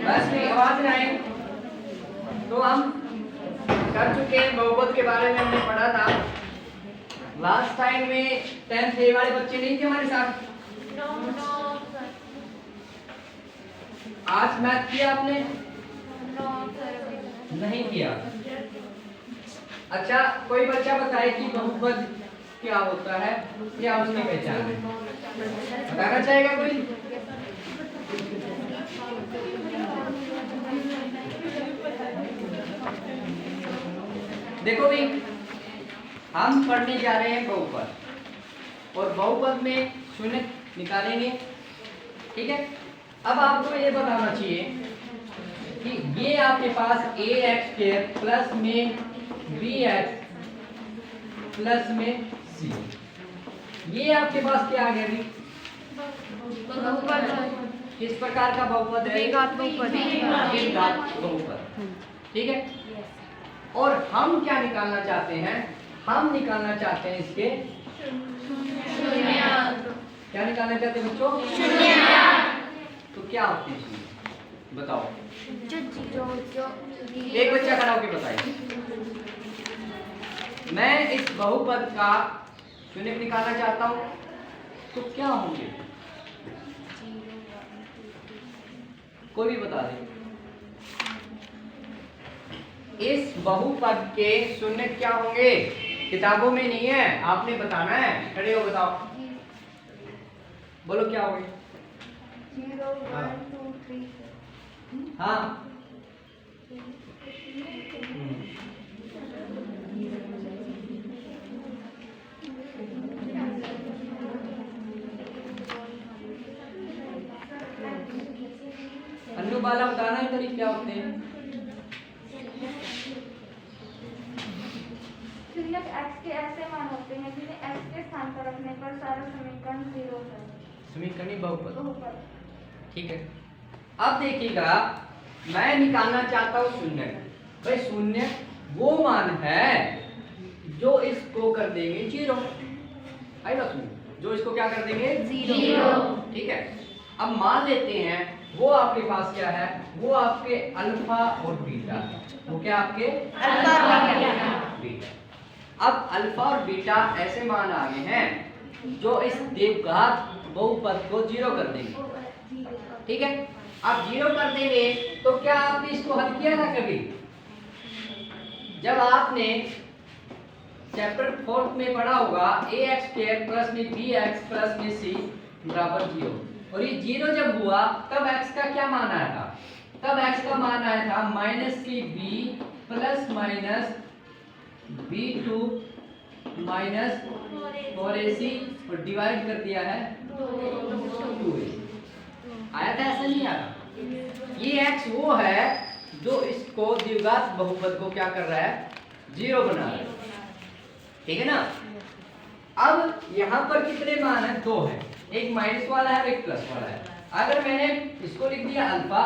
बस नहीं, आवाज नहीं आई। तो हम कर चुके हैं बहुपद के बारे में, हमने पढ़ा था लास्ट टाइम में। 10th ए वाले बच्चे नहीं थे हमारे साथ? आज मैथ किया आपने? नहीं किया। अच्छा, कोई बच्चा बताए कि बहुपद क्या होता है, क्या उसकी पहचान है? बताना चाहेगा कोई? देखो भाई, हम पढ़ने जा रहे हैं बहुपद, और बहुपद में शून्य निकालेंगे, ठीक है। अब आपको ये बताना चाहिए कि ये आपके पास ax² प्लस में bx प्लस में c, ये आपके पास क्या आ गया भाई? किस प्रकार का बहुपद है? द्विघात बहुपद। द्विघात बहुपद, ठीक है। और हम क्या निकालना चाहते हैं? हम निकालना चाहते हैं इसके क्या निकालना चाहते हैं बच्चों? तो क्या होते हैं शून्य? बताओ, एक बच्चा खड़ा होकर बताइए। मैं इस बहुपद का शून्य निकालना चाहता हूं, तो क्या होंगे? कोई भी बता दे। इस बहुपद के शून्य क्या होंगे? किताबों में नहीं है, आपने बताना है। खड़े हो बताओ, बोलो क्या होंगे? 0 1 2 3 हाँ, अन्नू बाला बताना है तरीके क्या होते हैं? शून्य x के ऐसे मान होते हैं जिन्हें x के स्थान पर रखने पर सारा समीकरण 0 है। समीकरणी बहुपद, बहुपद। ठीक है। अब देखिएगा, मैं निकालना चाहता हूँ शून्य। भाई शून्य वो मान है जो इसको कर देंगे 0, आएगा शून्य, जो इसको क्या कर देंगे? 0, ठीक है। अब मान लेते हैं वो आपके पास क्या है? वो आपके अल्फा और बीटा। वो क्या आपके? अल्फा और बीटा। अब अल्फा और बीटा ऐसे मान आ गए हैं जो इस द्विघात बहुपद को 0 कर देंगे, ठीक है। अब 0 कर देंगे तो क्या आपने इसको हल किया था कभी? जब आपने चैप्टर 4 में पढ़ा होगा ax² प्लस में bx प्लस में c बराबर 0, और ये 0 जब हुआ तब x का क्या मान आया था? तब x का मान आया था -cb plus minus b2 minus 4ac, और डिवाइड कर दिया है 2ac। आया था? ऐसा नहीं आया। ये x वो है जो इसको द्विघात बहुपद को क्या कर रहा है? 0 बना रहा है, ठीक है ना। अब यहाँ पर कितने मान है? 2 है, एक माइनस वाला है और एक प्लस वाला है। अगर मैंने इसको लिख दिया अल्फा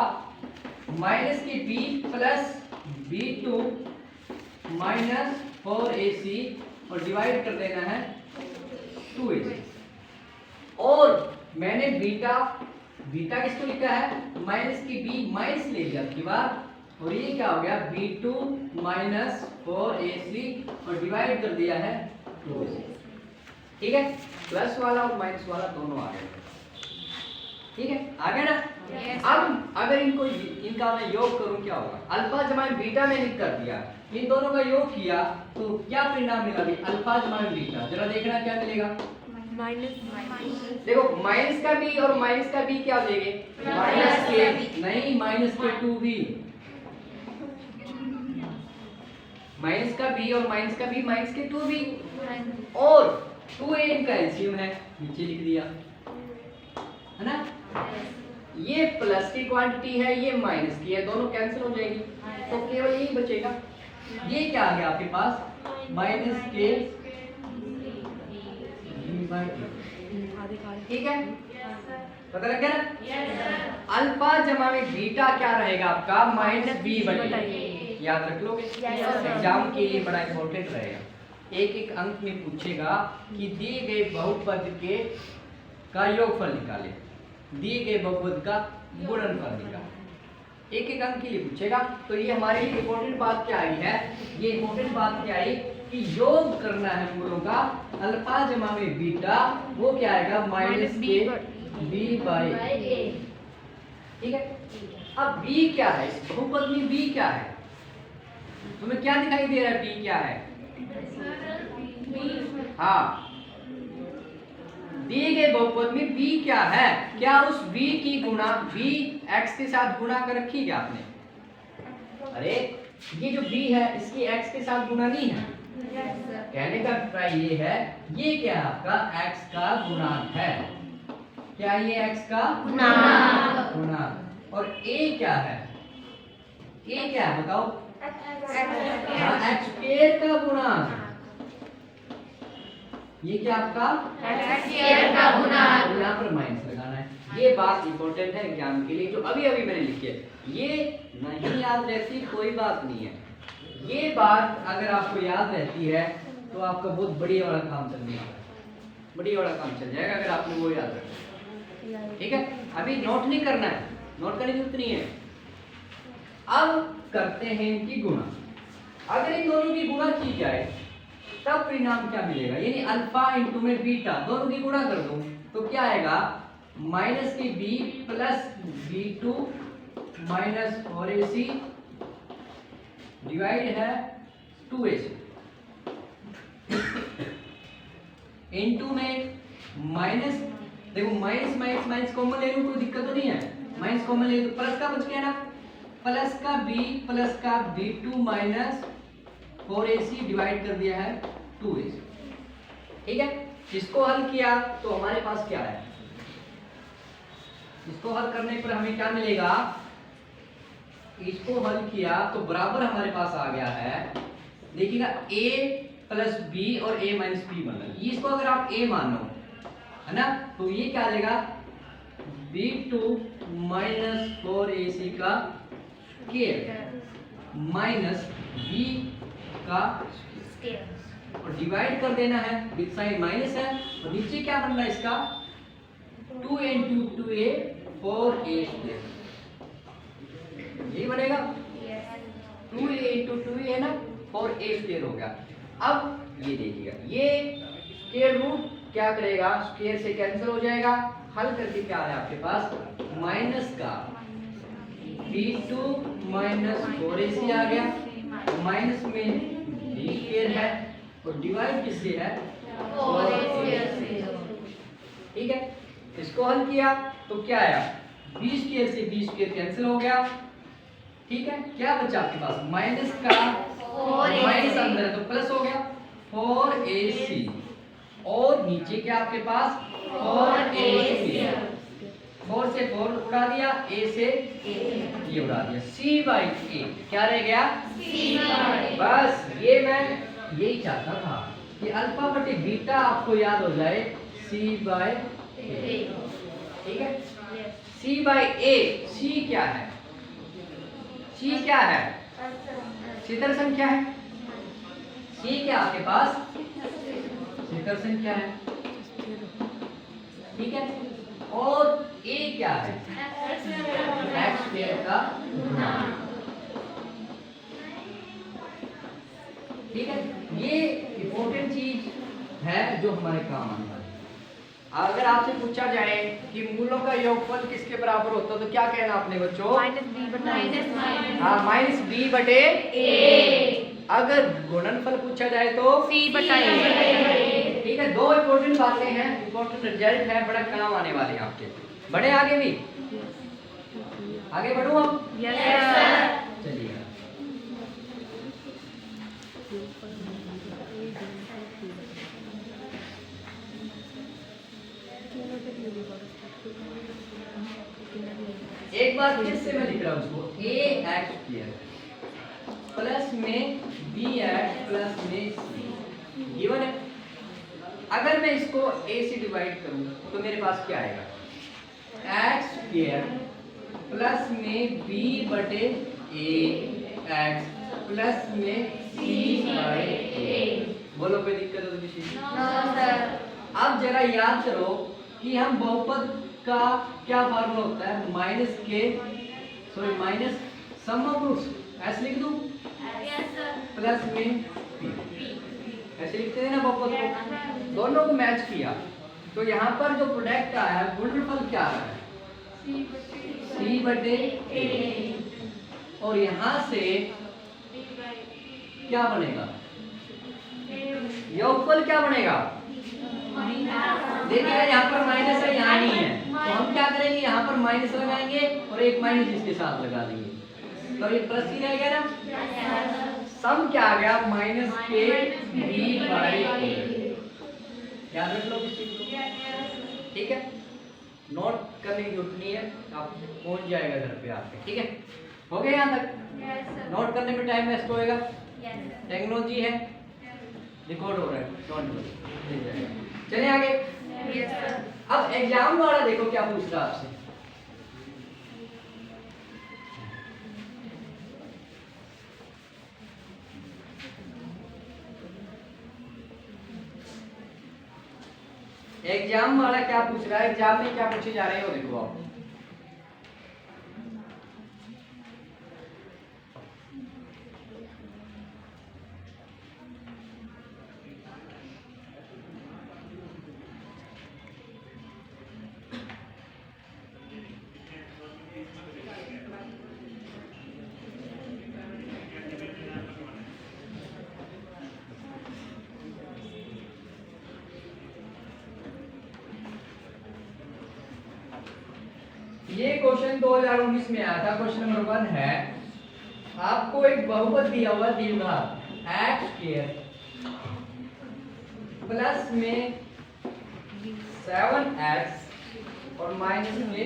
माइनस की b plus b2 minus 4ac, और डिवाइड कर देना है 2ac, और मैंने बीटा किसको लिखा है? माइनस की b माइनस ले लिया की बार, और ये क्या हो गया? b2 माइनस 4ac, और डिवाइड कर दिया है 2ac, ठीक है। प्लस वाला और माइनस वाला दोनों आ गए, ठीक है। आ गया ना? अब अगर इनका मैं योग करूं क्या होगा? अल्फा जमा बीटा में लिख कर दिया, इन दोनों का योग किया तो क्या परिणाम मिला? अल्फा जमा बीटा, जरा देखना क्या मिलेगा? देखो, माइनस का b और माइनस का b क्या हो जाएंगे? माइनस के नहीं, माइनस के 2b, माइनस का b और माइनस का b माइनस के 2b, और 2a इनका एलसीएम है, नीचे लिख दिया है ना। ये प्लस की क्वांटिटी है, ये माइनस की है, दोनों कैंसिल हो जाएगी, तो केवल यही बचेगा। ये क्या आ गया आपके पास? माइनस के, ठीक है, पता लग गया ना? अल्फा जमा में बीटा क्या रहेगा आपका? -b/। याद रख लोगे, एग्जाम के लिए बड़ा इंपॉर्टेंट रहेगा। एक एक अंक में पूछेगा कि दिए गए बहुपद के का योगफल निकाले, दिए गए बहुपद का गुणनफल निकाले, एक एक अंक के लिए पूछेगा। तो ये हमारे लिए इंपॉर्टेंट बात क्या आई है, ये इंपॉर्टेंट बात क्या आई कि योग करना है मूलों का अल्फा जमा में बीटा, वो क्या आएगा माइनस के बी बाई ए। ठीक है, अब b क्या है, इस बहुपद में b क्या है, तुम्हें क्या दिखाई दे रहा है, b क्या है? हाँ, दिए गए बहुपद में b क्या है, क्या उस b की गुणा b x के साथ गुणा कर रखी क्या आपने? अरे ये जो b है इसकी x के साथ गुणा नहीं है। कहने का अभिप्राय ये है, ये क्या है आपका x का गुणांक है, क्या ये x का गुणांक, और a क्या है, a क्या है बताओ? x स्क्वायर का गुणांक, ये क्या आपका x स्क्वायर का गुणांक। यहाँ पर माइनस लगाना है। ये बात इंपॉर्टेंट है एग्जाम के लिए, जो अभी अभी मैंने लिखी है, ये नहीं याद रहती कोई बात नहीं है, ये बात अगर आपको याद रहती है तो आपका बहुत बढ़िया वाला काम चलने वाला है, बढ़िया वाला काम चल जाएगा अगर आपने वो याद रखा। ठीक है, अभी नोट नहीं करना है, नोट करने की जरूरत नहीं है। अब करते हैं इनकी गुणा, अगर इन दोनों की गुणा की जाए तब परिणाम क्या मिलेगा, यानी अल्फा इंटू में बीटा, दोनों की गुणा कर दो तो क्या आएगा माइनस के B plus B two minus 4ac divide है 2ac इंटू में माइनस, देखो माइनस माइनस माइनस कॉमन ले लूं कोई दिक्कत तो नहीं है, माइनस कॉमन ले तो प्लस का बच गया ना, प्लस का B two minus 4ac divide कर दिया है 2ac। ठीक है, इसको हल किया तो हमारे पास क्या है, इसको हल करने पर हमें क्या मिलेगा, इसको हल किया तो बराबर हमारे पास आ गया है, देखिएगा a प्लस बी और a माइनस बी बन रहा है, इसको अगर आप a मानो है ना तो ये क्या आ जाएगा b2 माइनस 4ac का स्क्वायर माइनस b का और डिवाइड कर देना है, विद साइन माइनस है और नीचे क्या बन रहा है इसका 2 into 2a 4a स्क्वायर, यही बनेगा 2a into 2a है ना 4a स्क्वायर हो गया। अब ये देखिएगा, ये स्क्वायर रूट क्या करेगा, स्क्वायर से कैंसिल हो जाएगा, हल करके क्या है आपके पास माइनस का b2 माइनस 4ac आ गया, माइनस में b स्क्वायर है और डिवाइड किससे है 4ac। ठीक है, इसको हल किया तो क्या आया b स्क्वायर से b स्क्वायर कैंसिल हो गया। ठीक है, क्या बचा आपके पास माइनस का माइनस अंदर है तो प्लस हो गया 4ac और नीचे क्या आपके पास 4ac, 4 से 4 उड़ा दिया, a से ये उड़ा दिया, c/a क्या रह गया c/a। बस ये मैं यही चाहता था कि अल्फा बटे बीटा आपको याद हो जाए c/a। ठीक है, c/a, c क्या है, c क्या है, शितर संख्या है, c क्या आपके पास शितर संख्या है। ठीक है, और a क्या है x स्क्वायर का गुणांक। ठीक है, ये इंपॉर्टेंट चीज है जो हमारे काम आने वाली है। अगर आपसे पूछा जाए कि मूलों का योगफल किसके बराबर होता है तो क्या कहना आपने बच्चों, माइनस बी बटे ए। अगर गुणनफल पूछा जाए तो c बटा a। ठीक है, दो इंपॉर्टेंट बातें हैं, इंपॉर्टेंट रिजल्ट है, बड़ा काम आने वाले हैं आपके। बढ़े आगे भी, आगे बढ़ूं हम? चलिए एक बार फिर से मैं लिख रहा हूं उसको ax स्क्वायर प्लस में bx प्लस में c गिवन है। अगर मैं इसको a से डिवाइड करूं तो मेरे पास क्या आएगा x स्क्वायर प्लस में b बटे a x प्लस में c बाय a। बोलो कोई दिक्कत हो तो किसी? No sir. अब जरा याद करो कि हम बहुपद का क्या फार्मूला होता है, माइनस के sorry minus sum of roots, ऐसे लिख दूं यस सर। प्लस में ऐसे लिखते हैं ना बहुपद को, दोनों को मैच किया तो यहाँ पर जो प्रोडक्ट आया है गुणनफल क्या आया है, सी बटे ए, और यहाँ से क्या बनेगा, योगफल क्या बनेगा, देखिएगा यहाँ पर माइनस है यहाँ नहीं है, तो हम क्या करेंगे यहाँ पर माइनस लगाएंगे और एक माइनस इसके साथ लगा देंगे, तो ये प्लस ही रह गया ना, सम क्या आ गया माइनस के बी बाई ए, याद रख लो इस चीज को, ठीक है, नोट करने की जरूरत नहीं है, आप पहुंच जाएगा घर पे आपके, ठीक है, हो गया यहाँ तक, नोट करने में टाइम वेस्ट होएगा, टेक्नोलॉजी है, रिकॉर्ड हो रहा है, डोंट वरी, चलिए आगे। अब एग्जाम वाला देखो क्या पूछ रहा आपसे, एग्जाम वाला क्या पूछ रहा है, एग्जाम में क्या पूछे जा रहे हो देखो आप, ये क्वेश्चन 2019 में आया था, क्वेश्चन नंबर 1 है, आपको एक बहुपद दिया हुआ द्विघात x स्क्वायर प्लस में 7x और माइनस के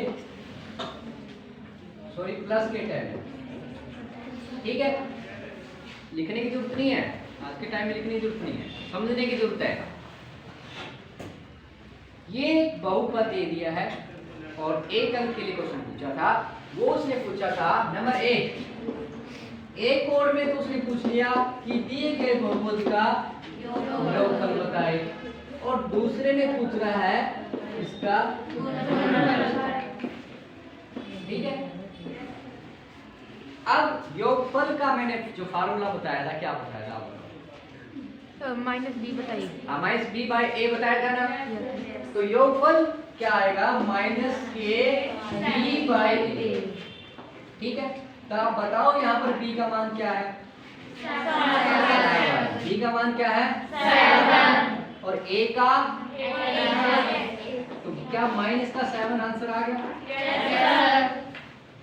सॉरी प्लस के 10, ठीक है, लिखने की जरूरत नहीं है, आज के टाइम में लिखने की जरूरत नहीं है, समझने की जरूरत है, ये बहुपद दे दिया है और एक अंक के लिए क्वेश्चन पूछा था, वो उसने पूछा था नंबर 1 और में तो उसने पूछ लिया कि दिए गए बहुपद का योगफल बताए, और दूसरे में पूछ रहा है इसका गुणनफल, ठीक है। अब योगफल का मैंने जो फार्मूला बताया था, क्या बताया था आपको, माइनस बी बताइए, माइनस बी बाई ए बताया था ना, तो योगफल क्या आएगा माइनस के बी बाई ए, ठीक है, तो आप बताओ यहाँ पर बी का मान क्या है, बी का मान क्या है 7 और ए का, तो क्या माइनस का 7 आंसर आ गया,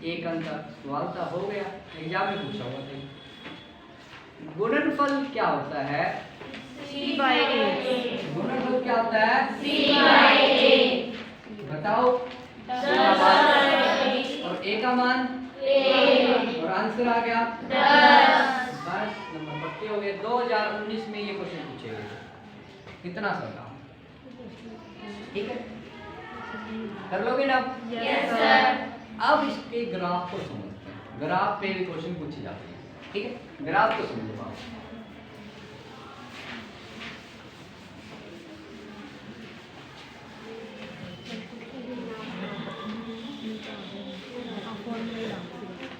एक अंक का सवाल था, हो गया, एग्जाम में पूछा हुआ था। गुणनफल क्या होता है, सी बाई ए, गुणनफल क्या होता है, सी बाई ए, बताओ, 10 और ए का मान 1 और आंसर आ गया 10, बस नंबर पक्के हो गए। 2019 में ये क्वेश्चन पूछे गए, कितना सरका, ठीक है, कर लोगे ना। Yes sir. अब इसके ग्राफ को समझते हैं, ग्राफ पे भी क्वेश्चन पूछे जाते हैं, ठीक है, ग्राफ को समझो आप,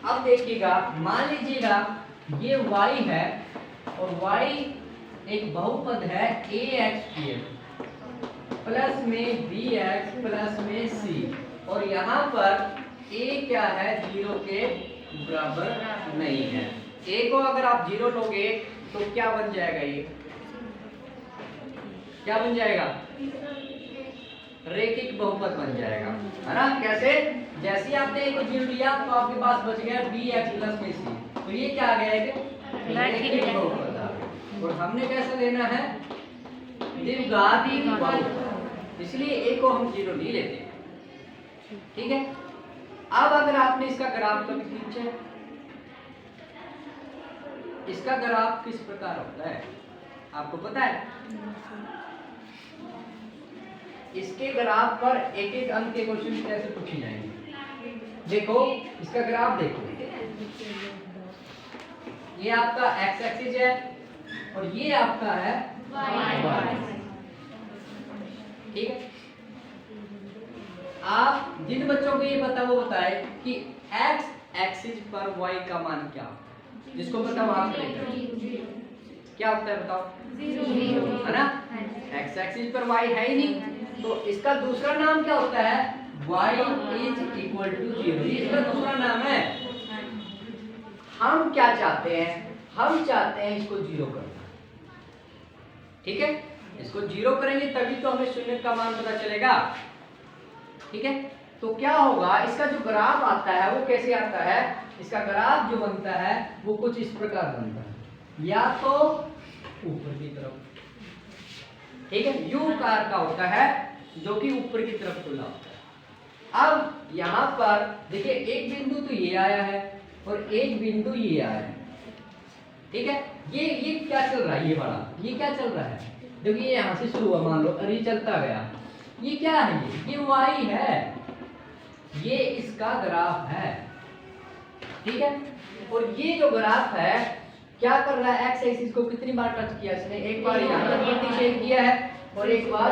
अब देखिएगा, मान लीजिएगा ये y है और y एक बहुपद है ax प्लस में bx प्लस में c, और यहाँ पर a क्या है, 0 के बराबर नहीं है, a को अगर आप 0 लोगे तो क्या बन जाएगा, ये क्या बन जाएगा, रेखिक बहुपद बन जाएगा, है ना, कैसे, जैसे ही आपने एक 0 लिया तो आपके पास बच गया bx प्लस में c, तो ये क्या आ गया, एक रेखिक बहुपद आ गया, और हमने कैसे लेना है, द्विघाती बहुपद, इसलिए a को हम 0 नहीं लेते, ठीक है। अब अगर आपने इसका ग्राफ कभी खींचा, इसका ग्राफ किस प्रकार होता है आपको पता है, इसके ग्राफ पर एक एक अंक के क्वेश्चन कैसे पूछे जाएंगे, देखो इसका ग्राफ देखो, ये आपका x एक्सिस है और ये आपका है ठीक है। आप जिन बच्चों को ये पता वो बताए कि एक्स एक्सिस पर वाई का मान क्या होता है, जिसको पता वहां पे क्या होता है बताओ, है ना। एक्स एक्सिस पर वाई है ही नहीं, तो इसका दूसरा नाम क्या होता है, y इज इक्वल टू 0। इसका दूसरा नाम है। हम क्या चाहते हैं, हम चाहते हैं इसको 0 करना। ठीक है, इसको 0 करेंगे तभी तो हमें शून्य का मान पता चलेगा। ठीक है, तो क्या होगा, इसका जो ग्राफ आता है वो कैसे आता है, इसका ग्राफ जो बनता है वो कुछ इस प्रकार बनता है, या तो ऊपर की तरफ, ठीक है, यू आकार का होता है जो कि ऊपर की तरफ खुला होता है। अब यहाँ पर देखिए एक बिंदु तो ये आया है और एक बिंदु ये आया है। ठीक है, ये क्या चल रहा है, ये बड़ा, ये क्या चल रहा है, देखिए ये यहाँ से शुरू हुआ, मान लो अरे चलता गया, ये क्या है, ये y है, ये इसका ग्राफ है। ठीक है, और ये जो ग्राफ है क्या कर रहा है, एक्स एक्सिस को कितनी बार टच किया इसने, एक बार यहाँ पर प्रतिच्छेद किया है और एक बार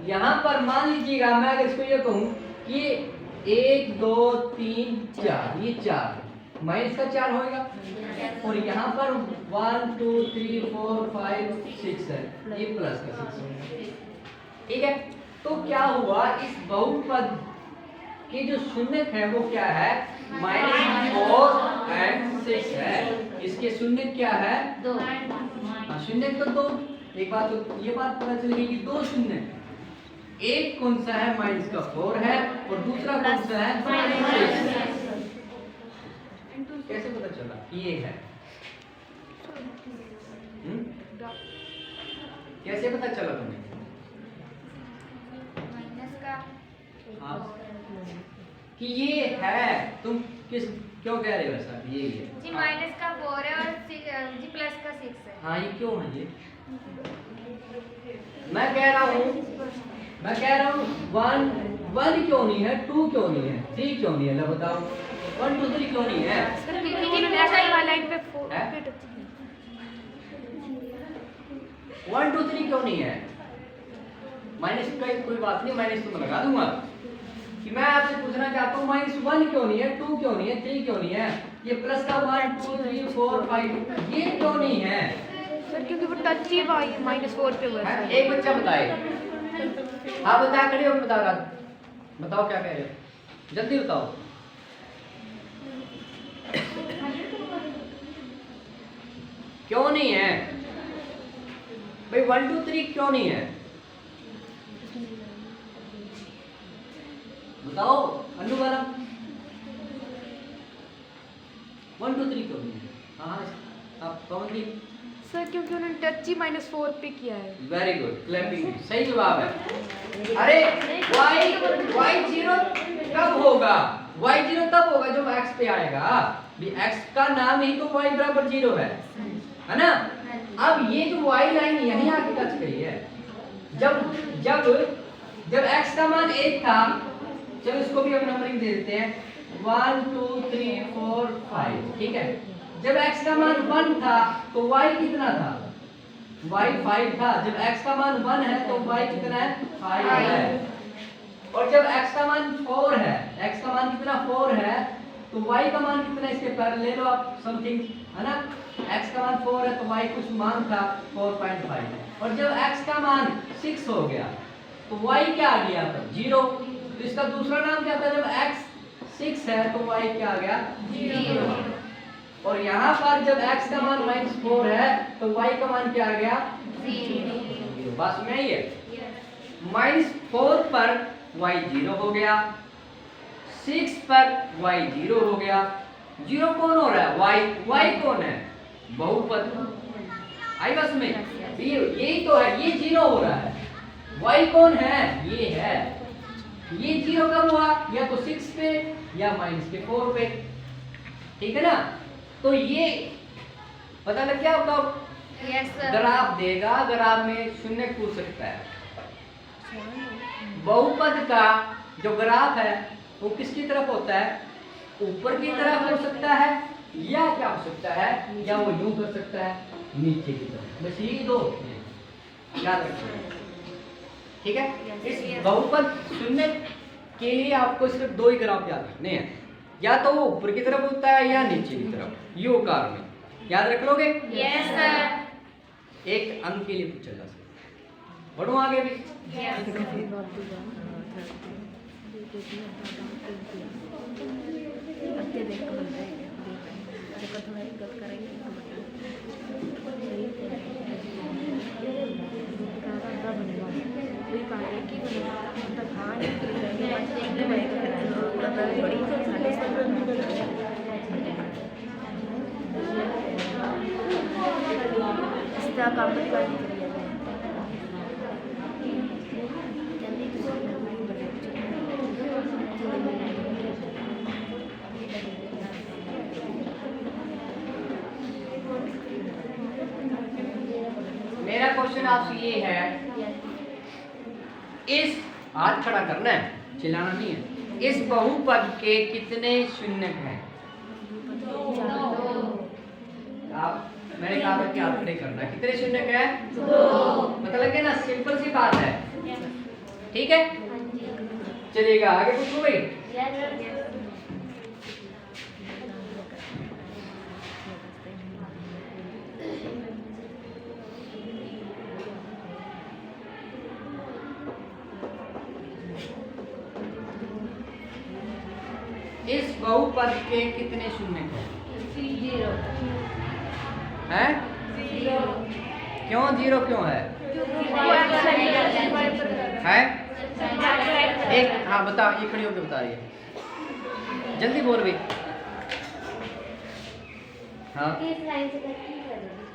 यहाँ पर। मान लीजिएगा मैं अगर इसको ये कहूँ कि 1 2 3 4, ये 4 माइनस का 4 होगा, और यहाँ पर 1 2 3 4 5 6 है, ये प्लस का 6 होगा। ठीक है, तो क्या हुआ, इस बहुपद की जो शून्य है वो क्या है, -4 और 6 है। इसके शून्य क्या है, 2। शून्य तो 2, एक बात तो ये बात पता चल गई कि 2 शून्य है। एक कौन सा है, -4 है, और दूसरा कौन सा है, -6। कैसे पता चला, ये है, कैसे पता चला तुम्हें, हाँ, कि ये है, तुम किस क्यों कह रहे हो ऐसा, ये है जी माइनस का 4 है और जी प्लस का 6 है। हाँ, ये क्यों है, ये मैं कह रहा हूँ 1 क्यों नहीं है, 2 क्यों नहीं है, 3 क्यों नहीं है, लो बताओ, 1 2 3 क्यों नहीं है, है? 1 2 3 क्यों नहीं है, माइनस का कोई बात नहीं, माइनस तो मैं लगा दूंगा, कि मैं आपसे पूछना चाहता हूँ -1 क्यों नहीं है, 2 क्यों नहीं है, 3 क्यों नहीं है, ये प्लस का 1 2 3 4 5 ये क्यों नहीं है सर, क्योंकि वो टच ही -4 पे हुआ है। एक बच्चा बताए, हाँ बता, खड़े हो, बताओ क्या कह रहे हो, जल्दी बताओ। क्यों नहीं है भाई, 1 2 3 क्यों नहीं है, बताओ अन्नू वाला, 1 2 3 क्यों नहीं है, हाँ आप कौन दी, सर क्योंकि उन्होंने टच ही -4 पे किया है। वेरी गुड, क्लैपिंग, सही जवाब है। अरे y 0 कब होगा, y 0 तब होगा जब x पे आएगा, x का नाम ही तो y बराबर 0 है ना। अब ये जो y लाइन यहीं आके टच करी है, जब x का मान 1 था, चलो इसको भी हम नंबरिंग दे देते हैं, 1 2 3 4 5, ठीक है। जब x का मान 1 था तो y कितना था, y 5 था। जब x का मान 1 है तो y कितना है, 5 है। और जब x का मान 4 है, x का मान कितना 4 है, तो y का मान कितना, इसके पैरेलल ले लो आप समथिंग, है ना। x का मान 4 है तो y कुछ मान था 4.5, और जब x का मान 6 हो गया तो y क्या आ गया, 0। तो इसका दूसरा नाम क्या था, जब x 6 है तो y क्या आ गया, 0। और यहाँ पर जब x का मान -4 है तो y का मान क्या आ गया, 0। बात में आई है, -4 पर y 0 हो गया, 6 पर y 0 हो गया। 0 कौन हो रहा है, y कौन है, बहुपद, आई बस में, यही तो है, ये 0 हो रहा है, y कौन है, ये है। ये 0 कब हुआ, या तो 6 पे या -4 पे, ठीक है ना। तो ये पता लग गया आपका, ग्राफ देगा, ग्राफ में शून्य कूद सकता है। बहुपद का जो ग्राफ है वो किसकी तरफ होता है, ऊपर की तरफ हो सकता है, या क्या हो सकता है, या वो यूं कर सकता है, नीचे की तरफ, बस यही दो याद रखिए। ठीक है, इस बहुपद शून्य के लिए आपको सिर्फ दो ही ग्राफ याद रखने हैं, या तो वो ऊपर की तरफ होता है या नीचे की तरफ, यू आकार में। याद रख लोगे? Yes sir. एक अंक के लिए पूछा जा सकता। बढ़ो आगे भी। मेरा क्वेश्चन आपसे ये है, इस हाथ खड़ा करना है, चिल्लाना नहीं है। इस बहुपद के कितने शून्यक हैं? आप मैंने कहा था कि हाथ खड़े करना है, कितने शून्यक है? पता लग गया ना, सिंपल सी बात है। ठीक है, चलिएगा आगे पूछो भाई। इस बहुपद के कितने शून्य हैं? हैं? क्यों जीरो क्यों है? है? एक हाँ बता, ये खड़ी होकर बता रही है, जल्दी बोल भाई। हाँ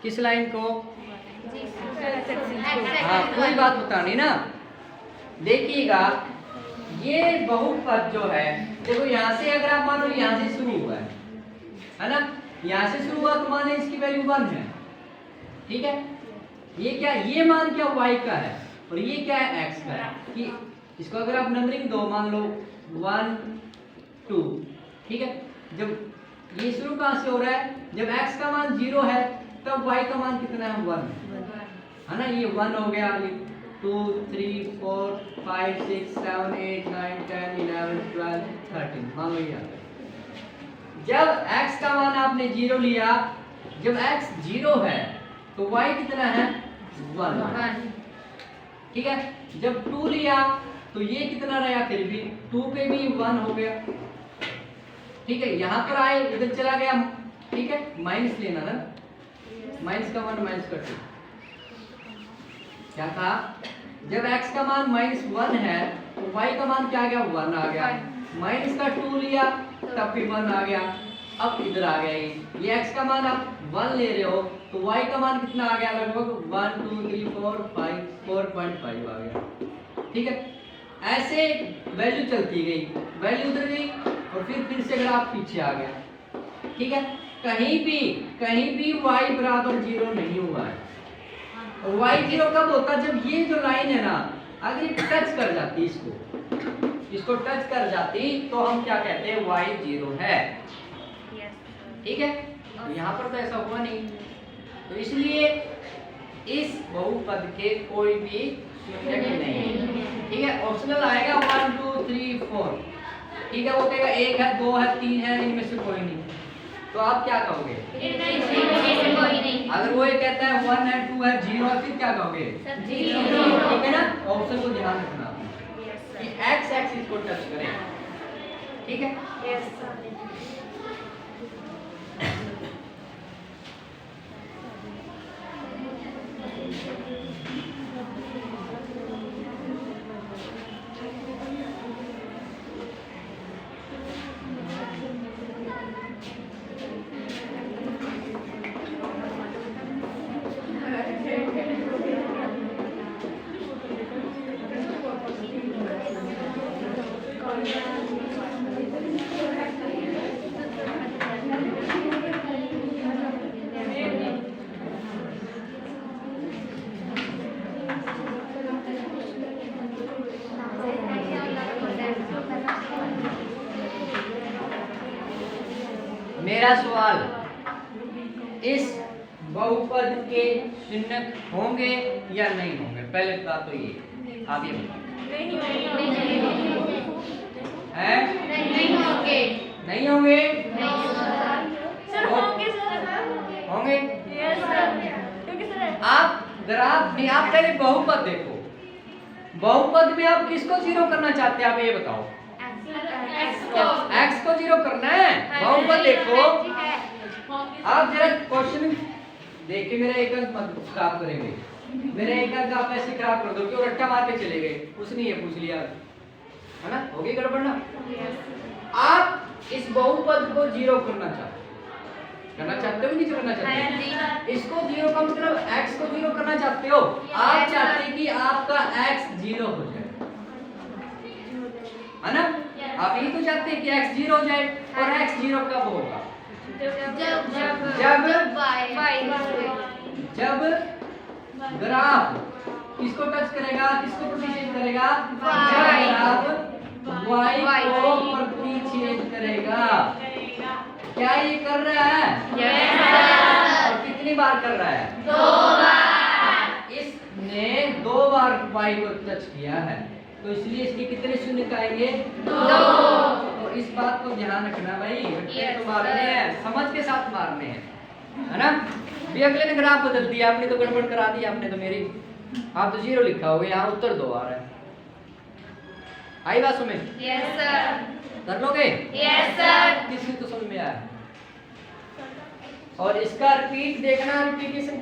किस लाइन को? हाँ पूरी बात बतानी ना। देखिएगा ये बहुपद जो है, देखो यहाँ से अगर आप मानो यहाँ से शुरू हुआ है ना, यहाँ से शुरू हुआ तो माने इसकी वैल्यू 1 है। ठीक है, ये क्या, ये मान क्या y का है और ये क्या है x का है, कि इसको अगर आप नंबरिंग दो, मान लो 1 2, ठीक है, जब ये शुरू कहाँ से हो रहा है, जब x का मान 0 है तब y का मान कितना है? 1 है ना, ये 1 हो गया, 2 3 4 5 6 7 8 9 10 11 12 13, मान लो ये। जब x का मान आपने 0 लिया, जब x 0 है तो y कितना है? 1। ठीक है, जब 2 लिया तो ये कितना रहा, फिर भी 2 पे भी 1 हो गया। ठीक है, यहाँ पर आए, इधर चला गया, ठीक है, माइनस लेना ना, माइनस का 1 माइनस का 2, क्या कहा, जब x का मान -1 है तो y का मान क्या आ गया? 1 आ गया। माइनस का 2 लिया तब भी 1 आ गया। अब इधर आ गया, ये x का मान आप 1 ले रहे हो तो y का मान कितना आ गया? लगभग 1 2 3 4 5 4.5 आ गया। ठीक है, ऐसे वैल्यू चलती गई, वैल्यू उधर गई और फिर से ग्राफ पीछे आ गया। ठीक है, कहीं भी y बराबर 0 नहीं हुआ है। और y 0 कब होता है? जब ये जो लाइन है ना, अगर ये टच कर जाती, इसको टच कर जाती तो हम क्या कहते हैं? y 0 है। ठीक है, तो यहाँ पर तो ऐसा हुआ नहीं, तो इसलिए इस बहुपद के कोई भी शून्यक नहीं। ठीक है, ऑप्शनल आएगा 1 2 3 4। ठीक है, वो कहेगा 1 है 2 है 3 है, इनमें से कोई नहीं, तो आप क्या कहोगे? अगर वो ये कहता है 1 है 2 है 0 है, फिर क्या कहोगे? 0। ठीक है ना, ऑप्शन को ध्यान रखना कि x एक्सिस को टच करे। ठीक है, मेरा सवाल, इस बहुपद के चिन्ह होंगे या नहीं होंगे? पहले बात तो ये आप ये बताओ। हैं? नहीं होंगे। नहीं होंगे? सर होंगे सर। होंगे? यस सर, क्योंकि सर आप ग्राफ में आप पहले बहुपद देखो, बहुपद में आप किसको जीरो करना चाहते हैं? आप ये बताओ। x को जीरो करना है। बहुपद देखो, आप जरा क्वेश्चन देख के मेरा एक अंक मत खराब करेंगे। मेरा एक अंक आप ऐसे खराब कर दो कि वो रट्टा मार के चले गए, उसने ये पूछ लिया, है ना? हो गई गड़बड़ ना? आप इस बहुपद को जीरो करना चाहते हो नहीं करना चाहते? इसको जीरो का मतलब x को जीरो करना चाहते हो? आप चाहते हैं कि आपका x जीरो हो जाए, है ना? आप यही तो चाहते हैं कि x जीरो हो जाए। और x जीरो कब होगा? जब ग्राफ किसको टच करेगा, किसको प्रतिच्छेद करेगा? जब ग्राफ y को प्रतिच्छेद करेगा। क्या ये कर रहा है? और कितनी बार कर रहा है? 2 बार। इसने 2 बार y को टच किया है, तो इसलिए इसके कितने शून्य आएंगे? 2। तो इस बात को ध्यान रखना भाई, तो मारने हैं, समझ के साथ मारने हैं, है ना? भी अगले ने ग्राफ बदल दिया, आपने तो गड़बड़ करा दी, आपने तो मेरी, आप तो 0 लिखा होगा, यहाँ उत्तर 2 आ रहा है। आई बात समझ? Yes sir. कर लोगे? Yes sir. किसी तो समझ में आया? और इसका रिपीट देखना, रिपीटेशन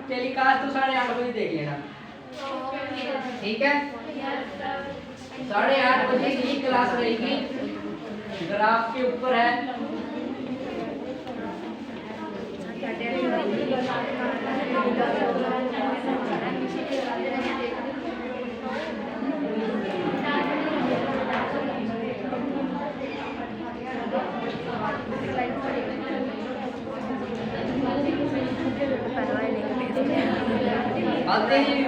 टेलीकास्ट तो 8:30 बजे देख लेना, ठीक है? 8:30 बजे की क्लास रहेगी, ग्राफ के ऊपर है। बातें नहीं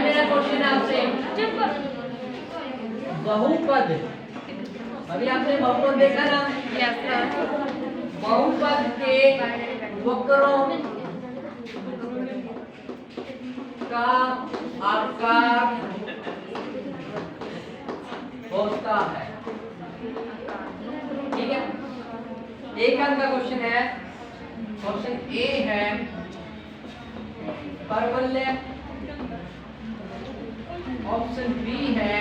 मेरा क्वेश्चन आपसे, बहुपद, अभी आपने बहुपद देखा ना? बहुपद के वक्रों का आकार होता है, ठीक है? एक अंक का क्वेश्चन है, ऑप्शन ए है परवलय, ऑप्शन बी है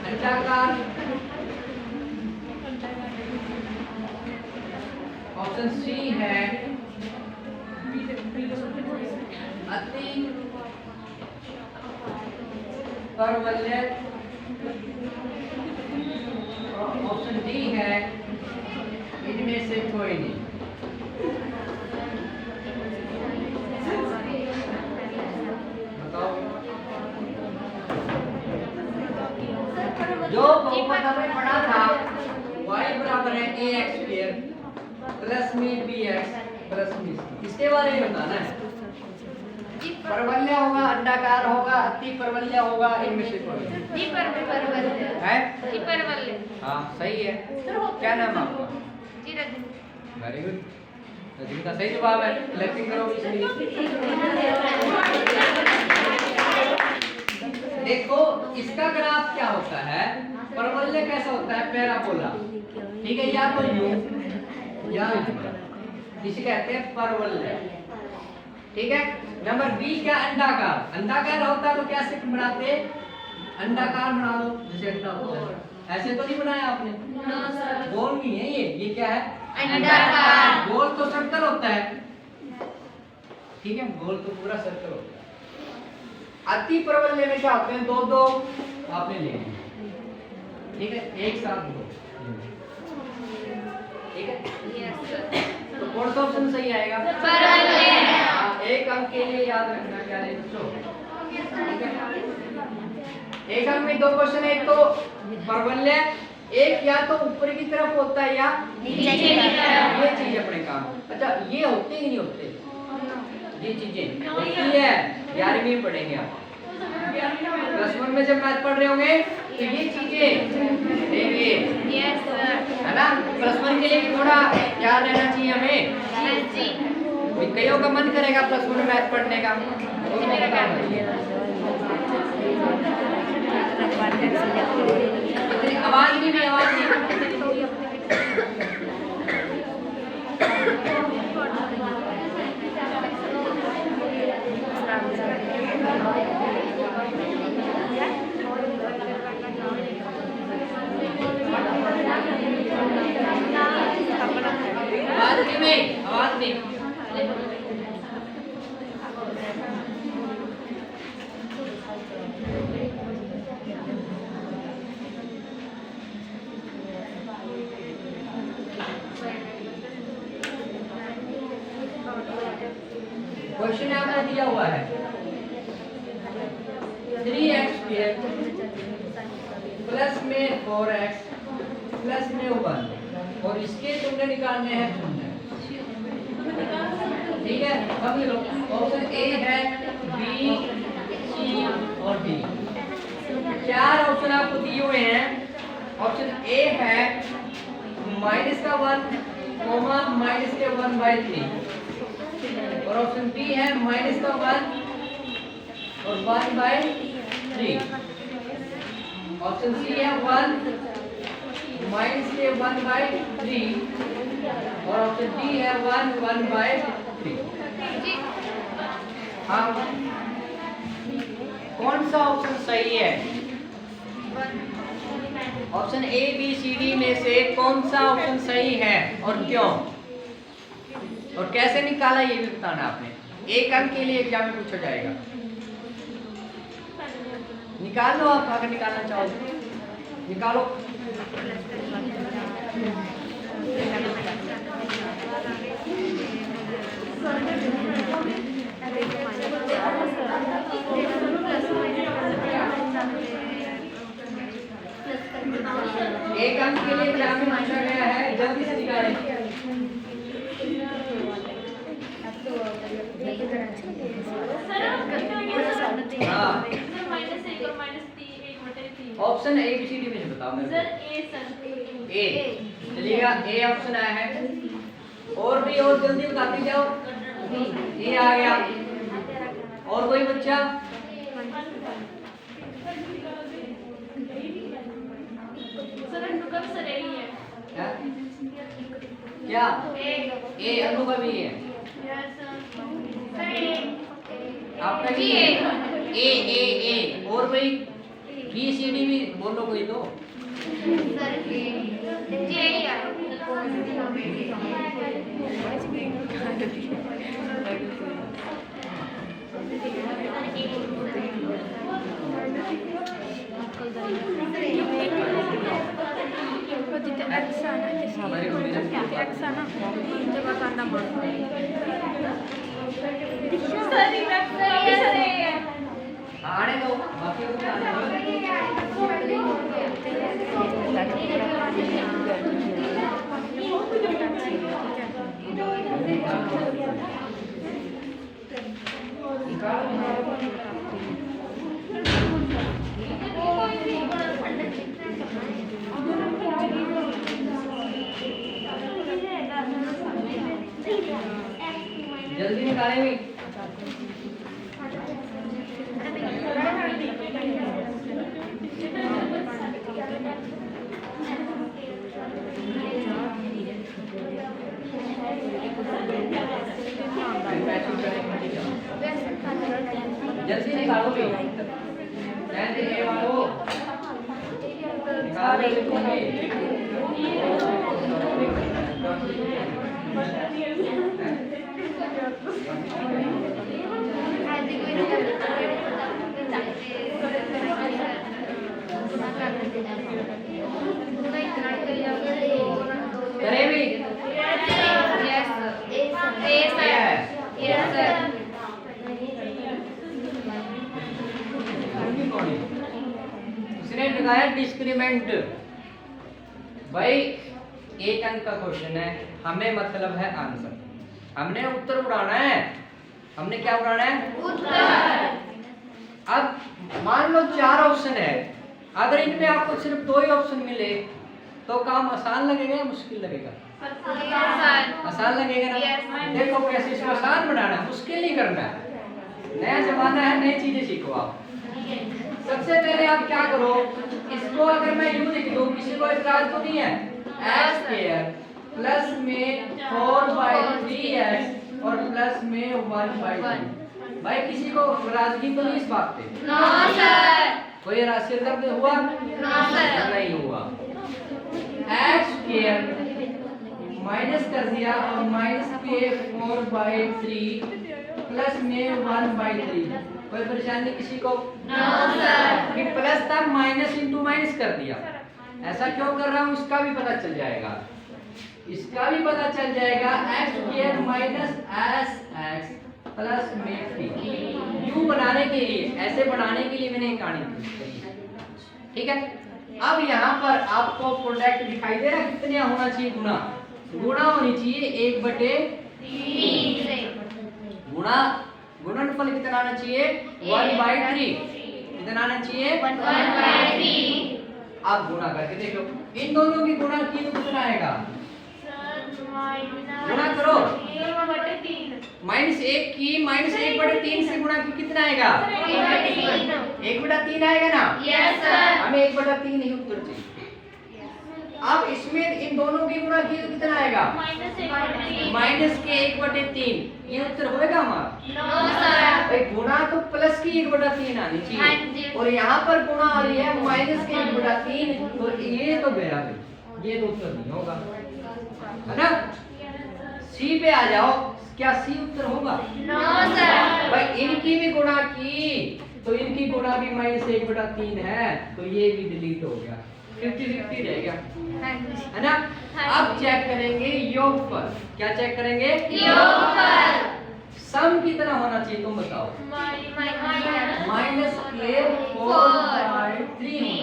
अंडाकार, ऑप्शन सी है अति परवलय, ऑप्शन डी है इनमें से कोई नहीं। बताओ, जो बहुपद हमने पढ़ा था y बराबर है ax² प्लस में bx प्लस में c, इसके बारे में बताना है। परवलय होगा, अंडाकार होगा, अति परवलय होगा, इनमें से कोई है? हाँ सही है। क्या नाम है आपका? वेरी गुड, रजनी का सही जवाब है। क्लैपिंग करो इसलिए। देखो इसका ग्राफ क्या होता है, परवलय कैसा होता है? पैराबोला, ठीक है? या तो यूं या इसे कहते हैं परवलय, ठीक है? नंबर बी क्या? अंडाकार। अंडाकार होता तो कैसे बनाते? अंडाकार बना लो, जैसे अंडा होता है, ऐसे तो नहीं बनाया आपने? गोल नहीं है ये क्या है? अंडाकार। गोल तो सर्कल होता है, ठीक है, गोल तो पूरा सर्कल हो गया। अति प्रबल में क्या होते हैं, दो दो आपने ले लिए, ठीक है, एक साथ दो, ठीक है। तो कौन सा ऑप्शन सही आएगा? हाँ, एक अंक के लिए याद रखना क्या है बच्चों, एक अंक में दो क्वेश्चन है, एक तो परवलय, एक या तो ऊपर की तरफ होता है या नीचे की तरफ, ये चीज अपने काम। अच्छा, ये होते ही नहीं होते, ये चीजें होती है, 11वीं में पढ़ेंगे आप, +1 में जब मैथ पढ़ रहे होंगे तो ये चीजें देंगे, है ना। +1 के लिए भी थोड़ा याद रहना चाहिए हमें, कईयों का मन करेगा +1 में मैथ पढ़ने का, आवाज नहीं, आवाज नहीं। आवाज नहीं। क्वेश्चन आपको दिया हुआ है 3x² प्लस में 4x प्लस में 1 और इसके तुमने निकालने हैं तुमने, ठीक है। अब लो ऑप्शन ए है, बी, सी और डी, 4 ऑप्शन आपको दिए हुए हैं। ऑप्शन ए है -1, -1/3 और ऑप्शन बी है -1 और 1/3। ऑप्शन सी है 1 -1/3 और ऑप्शन डी है 1/3। हाँ, कौन सा ऑप्शन सही है? Option A, B, C, D में से कौन सा ऑप्शन सही है और क्यों, और कैसे निकाला ये भी बताना आपने। एक अंक के लिए एग्जाम में पूछा जाएगा, निकाल लो आप, अगर निकालना चाहो निकालो। एक अंक के लिए एग्जाम में पूछा गया है, जल्दी से निकालें। Option A, B, C, D में से बताओ मेरे को। ए चलिएगा, ए ऑप्शन आया है, और भी और जल्दी बताते जाओ। ए आ गया, और कोई बच्चा? क्या ए अनुभव ही है आपका भी है? ए और भाई बी, सी, डी भी बोलो कोई तो। आने दो, बाकी जल्दी निकालेंगे। जल्दी निकालो भी, जैसे ए वालों निकाल रहे करे भी उसने लगाया डिस्क्रीमेंट। भाई एक अंक का क्वेश्चन है, हमें मतलब है आंसर, हमने उत्तर उड़ाना है। हमने क्या उड़ाना है? उत्तर। अब मान लो 4 ऑप्शन है, अगर इनमें आपको सिर्फ 2 ही ऑप्शन मिले तो काम आसान लगेगा या मुश्किल लगेगा? आसान लगेगा ना। देखो कैसे इसको आसान बनाना है, मुश्किल नहीं करना है। नया जमाना है, नई चीजें सीखो आप। सबसे पहले आप क्या करो, इसको अगर मैं यूं लिख दूं, किसी को इतराज तो नहीं है? x स्क्वायर प्लस में 4/3x और प्लस में 1/3। भाई किसी को नाराजगी तो नहीं इस बात पे? No sir. कोई राशि दर्द हुआ? No sir. नहीं हुआ। x स्क्वायर माइनस कर दिया और माइनस के 4/3 प्लस में 1/3। कोई परेशानी किसी को? No sir. फिर प्लस था, माइनस इंटू माइनस कर दिया। ऐसा क्यों कर रहा हूँ इसका भी पता चल जाएगा, इसका भी पता चल जाएगा। x square minus sx plus में 3 यूं बनाने के लिए, ऐसे बनाने के लिए मैंने कहानी की। ठीक है, अब यहाँ पर आपको प्रोडक्ट दिखाई दे रहा है, कितने होना चाहिए? गुणा गुणा होनी चाहिए 1/3। गुणा गुणनफल कितना आना चाहिए? 1/3। कितना आना चाहिए? 1/3। आप गुणा करके देखो, इन दोनों की गुणा की तो कितना आएगा? गुणा करो। -1 की -1/3 से गुणा की कितना आएगा? 1/3 आएगा ना? Yes sir. हमें 1/3 ही उत्तर चाहिए। अब इसमें इन दोनों की गुणा की तो कितना आएगा? माइनस के 1/3। ये उत्तर होएगा हमारा? No sir. भाई गुणा तो प्लस की 1/3 आनी चाहिए, और यहाँ पर गुणा आ रही है माइनस के 1/3, तो ये तो गया भाई, ये तो उत्तर नहीं होगा, है ना? सी पे आ जाओ, क्या सी उत्तर होगा? No sir. भाई इनकी भी गुणा की तो इनकी गुणा भी -1/3 है, तो ये भी डिलीट हो गया, 50-50 रह गया, है ना? अब चेक करेंगे योगफल। क्या चेक करेंगे? योगफल। सम कितना होना चाहिए तुम बताओ? -के 4/3।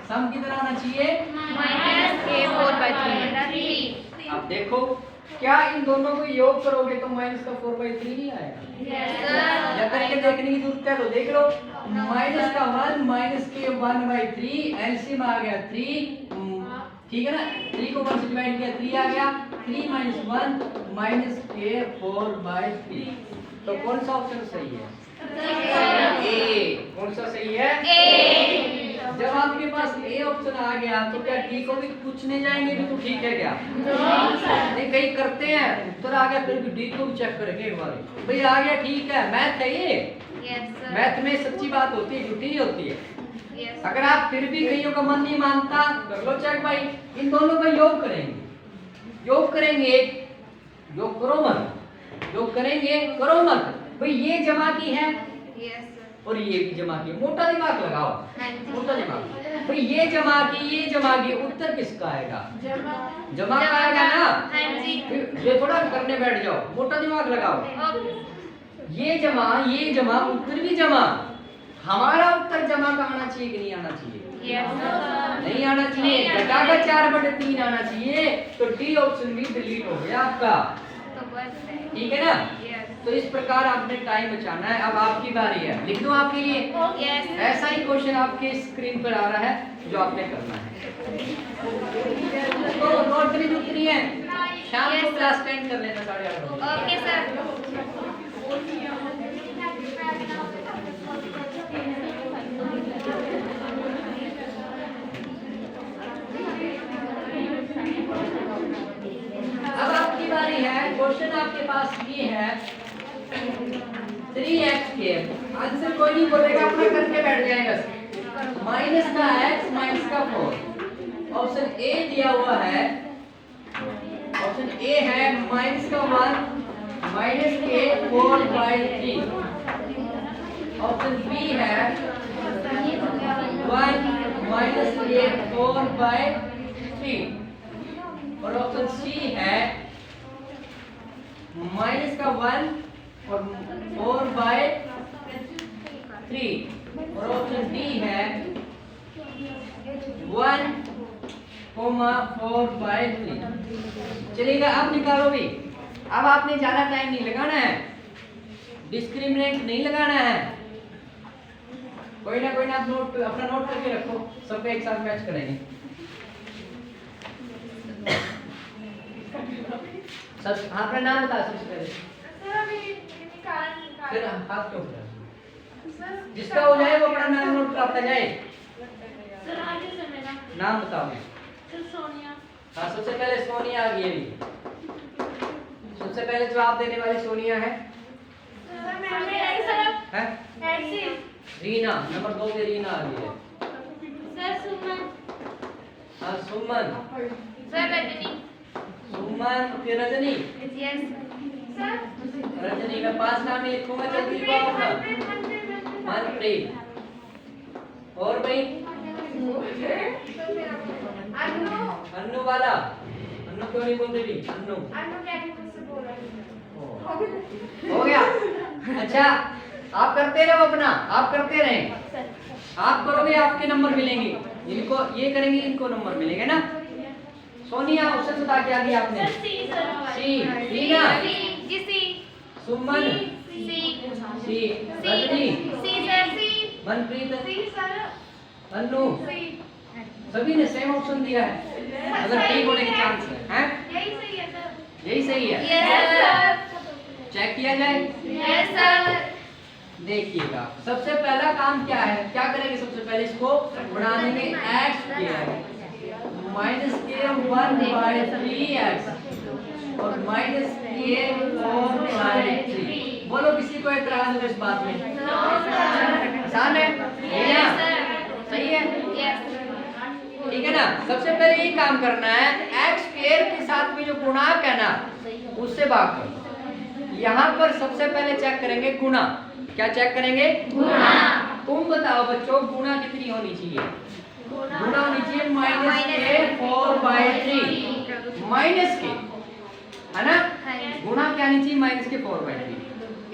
सम कितना होना चाहिए? -के 4/3। अब देखो, क्या इन दोनों को योग करोगे तो माइनस का 4/3 ही आएगा? या करके देखने की जरूरत है तो देख लो। माइनस का 1 माइनस के 1/3, एलसीएम आ गया 3। ठीक है ना? 3 को 1 से डिवाइड किया 3 आ गया, 3 - 1 माइनस के 4/3। तो कौन सा ऑप्शन सही है? ए। कौन सा सही है? ए। जब आपके पास ए ऑप्शन आ गया तो क्या डी को भी पूछने जाएंगे भी तो ठीक है क्या? नहीं, कई करते हैं उत्तर आ गया फिर डी को भी चेक करेंगे एक बार, भाई आ गया ठीक है, मैथ है ये। मैथ में सच्ची बात होती है, झूठी नहीं होती है। अगर आप फिर भी कईयों का मन नहीं मानता, कर लो चेक भाई। इन दोनों का योग करेंगे, योग करेंगे, योग करो मत, योग करेंगे करो मत। भाई ये जमा की है और ये भी जमा की, मोटा दिमाग लगाओ, मोटा दिमाग। भाई ये जमा की, उत्तर किसका आएगा? जमा का आएगा ना? ये थोड़ा करने बैठ जाओ, मोटा दिमाग लगाओ। ये जमा, उत्तर भी जमा। हमारा उत्तर जमा का आना चाहिए कि नहीं आना चाहिए? नहीं आना चाहिए, घटाकर 4/3 आना चाहिए, तो डी ऑप्शन भी डिलीट हो गया आपका। ठीक है ना? तो इस प्रकार आपने टाइम बचाना है। अब आपकी बारी है, लिख दूं आपके लिए? ऐसा ही क्वेश्चन आपके स्क्रीन पर आ रहा है जो आपने करना है। तो नोट करनी जरूरत नहीं है, शाम को क्लास अटेंड कर लेना 8:30 बजे। Okay sir. अब आपकी बारी है, क्वेश्चन आपके पास ये है 3x²। आंसर कोई नहीं बोलेगा, अपना करके बैठ जाएगा। माइनस का x माइनस का 4। ऑप्शन ए दिया हुआ है, ऑप्शन ए है -का 1 माइनस के 4/3। ऑप्शन बी है 1 माइनस के 4/3 और ऑप्शन सी है माइनस का 1 और 4/3 और ऑप्शन डी है 1,4/3। चलिएगा, अब निकालो भी। अब आपने ज्यादा टाइम नहीं लगाना है, डिस्क्रिमिनेंट नहीं लगाना है। कोई ना आप नोट अपना नोट करके रखो, सबको एक साथ मैच करेंगे। सब हाँ, अपना नाम बता सबसे पहले। सर अभी निकाल फिर हाथ क्यों उठाया? जिसका हो जाए वो अपना नाम नोट करता जाए। सर आगे से मेरा नाम बताओ। सर सोनिया। हाँ, सबसे पहले सोनिया आ गई अभी। सबसे पहले जवाब देने वाली सोनिया है। सर मेरा ही सर हैं? ऐसे रीना, नंबर 2 पे रीना आ गई है। सर सुमन। हाँ, सुमन। सर रजनी। सुमन फिर रजनी। Yes sir. रजनी का 5 नाम लिखूंगा, जल्दी बताओ अपना। मनप्रीत। और भाई अन्नू वाला, अन्नू क्यों नहीं बोलते भी? अन्नू से बोल रहा हो गया। अच्छा, आप करते रहो अपना, आप करते रहें। आप करोगे आपके नंबर मिलेंगे, इनको ये करेंगे इनको नंबर मिलेंगे ना। सोनिया ऑप्शन बता क्या दिया आपने? सी। रीना, सुमन, सी। रजनी, मनप्रीत, अन्नू, सभी ने सेम ऑप्शन दिया है। अगर ठीक होने के चांस है, हैं? यही सही है। चेक किया जाए। देखिएगा, सबसे पहला काम क्या है? क्या करेंगे? सबसे पहले इसको बना देंगे x माइनस के 1/3x और माइनस के 4/3। बोलो किसी को एतराज हो इस बात में? आसान है, सही है, ठीक है ना। सबसे पहले ये काम करना है, x स्क्वायर के साथ में जो गुणांक है ना उससे भाग करो। यहाँ पर सबसे पहले चेक करेंगे गुणा। क्या चेक करेंगे? गुणा। तुम बताओ बच्चों, गुणा कितनी होनी चाहिए? गुणा होनी चाहिए माइनस के 4/3 माइनस के, है ना। गुणा क्या होनी चाहिए? माइनस के 4/3।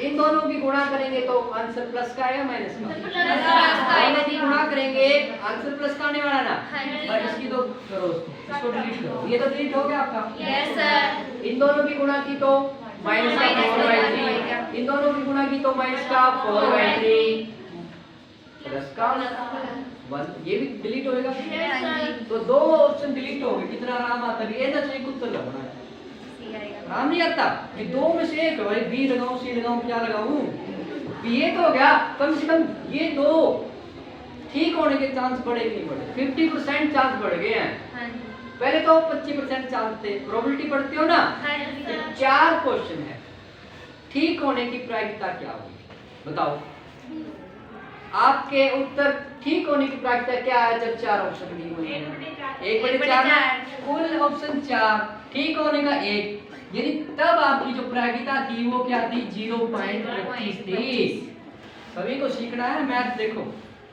इन दोनों की गुणा करेंगे तो आंसर प्लस का आएगा माइनस का? यदि गुणा करेंगे आंसर प्लस का आने वाला ना। पर इसकी तो करो, इसको डिलीट करो। ये तो डिलीट हो गया आपका। Yes sir. इन दोनों की गुणा की तो माइनस का 4/3, इन दोनों की गुणा की तो माइनस का 4/3 प्लस का 1। ये भी डिलीट होएगा। तो दो ऑप्शन डिलीट हो गए। कितना आराम आता है। ये ना चाहिए कुछ तो लगना है, आराम नहीं आता कि दो में से एक भाई बी लगाऊं सी लगाऊं क्या लगाऊं। ये तो हो गया, कम से कम ये दो ठीक होने के चांस बढ़े कि नहीं बढ़े? 50% चांस बढ़ गए हैं। पहले तो 25% चांस थे। प्रोबेबिलिटी पढ़ते हो ना, 4 क्वेश्चन है, ठीक होने की प्रायिकता क्या होगी बताओ? आपके उत्तर ठीक होने की प्रायिकता क्या है जब 4 ऑप्शन दिए हुए हैं? 1/4। कुल ऑप्शन 4, ठीक होने का 1, यानी तब आपकी जो प्रायिकता थी वो क्या थी? 0.25 थी। सभी को सीखना है मैथ, देखो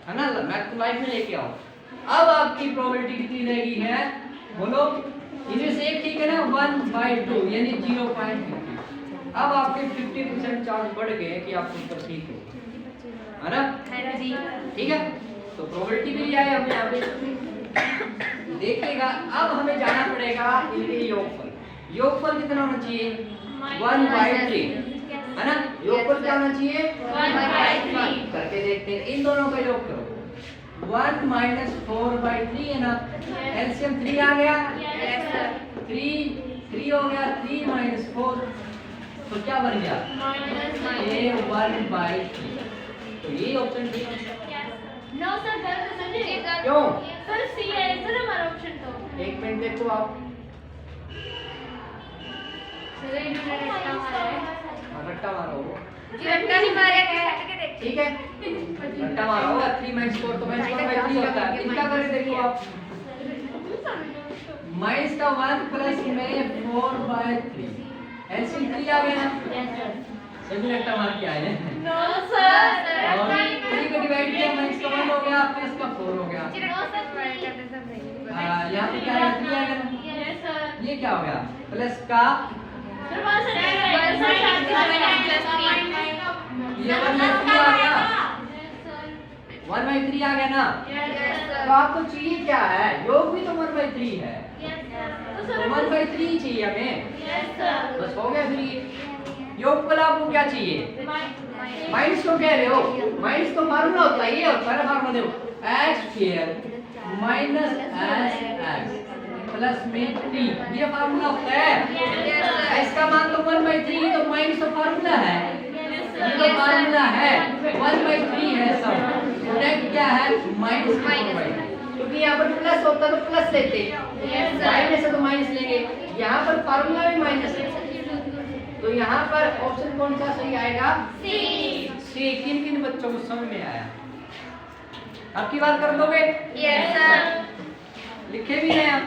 है ना, मैथ लाइफ में लेके आओ। अब आपकी प्रोबेबिलिटी कितनी रहेगी है? बोलो, इनमें से एक ठीक है ना, 1/2 यानी 0.50। अब आपके 50% चांस बढ़ गए कि आप उत्तर ठीक हो, है ना। ठीक है, तो प्रोबेबिलिटी भी लिया है हमने यहाँ पे। देखिएगा, अब हमें जाना पड़ेगा इनके योगफल। योगफल कितना होना चाहिए? 1/3, है ना। योगफल क्या होना चाहिए? 1/3। करके देखते हैं, इन दोनों का योग करो। 1 - 4/3 है ना। एलसीएम 3 आ गया। 3 हो गया। 3 - 4 तो क्या बन गया? -1/3। तो ये ऑप्शन डी। नो सर, गलत है। क्यों? सर सी है सर हमारा ऑप्शन तो। एक मिनट देखो आप, सर इन्होंने रट्टा मारा है। रट्टा मारा होगा, रट्टा नहीं मारा है। ठीक है, रट्टा मारा होगा। 3 - 4 तो -4/3 होता है। इनका करके देखो आप, माइनस का 1 प्लस में 4/3 एलसीएम 3 आ गया ना? सभी रट्टा मार के आए हैं। No sir. और 3 को डिवाइड किया माइनस का 1 हो गया प्लस का 4 हो गया। यहाँ पे क्या है 3 आ गया ना? Yes sir. ये क्या हो गया प्लस का सर 1 से ये 1/3 आ गया। 1/3 आ गया ना? तो आपको चाहिए क्या है? योग भी तो 1/3 है, तो 1/3 चाहिए हमें। बस हो गया फिर ये योग को आपको क्या चाहिए? माइनस को कह रहे हो? माइनस तो फार्मूला होता है, ये होता है फार्मूला देखो x² माइनस sx प्लस में 3, ये फार्मूला होता है। इसका मान तो 1/3, तो माइनस तो फार्मूला है, ये तो फार्मूला है 1/3 है सब। नेक्स्ट क्या है माइनस, क्योंकि यहाँ पर प्लस होता तो प्लस लेते, माइनस है तो माइनस लेंगे। यहाँ पर फार्मूला भी माइनस है, तो यहाँ पर ऑप्शन कौन सा सही आएगा? सी। किन किन बच्चों को समझ में आया? अब की बार कर दोगे? Yes sir. लिखे भी हैं आप?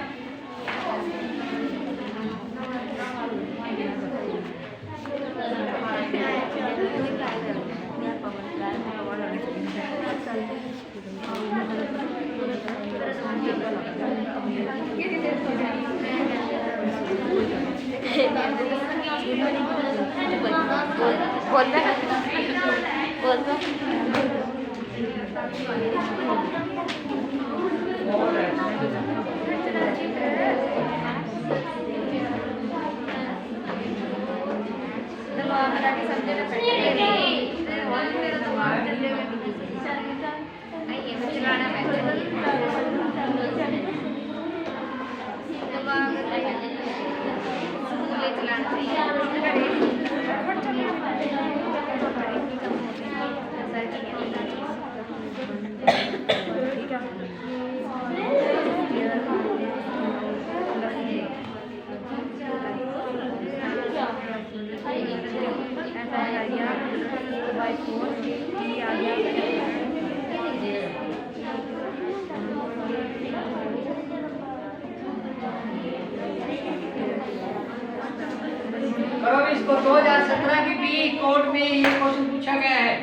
करो इसको 2017 की पी कोड में ये क्वेश्चन पूछा गया है।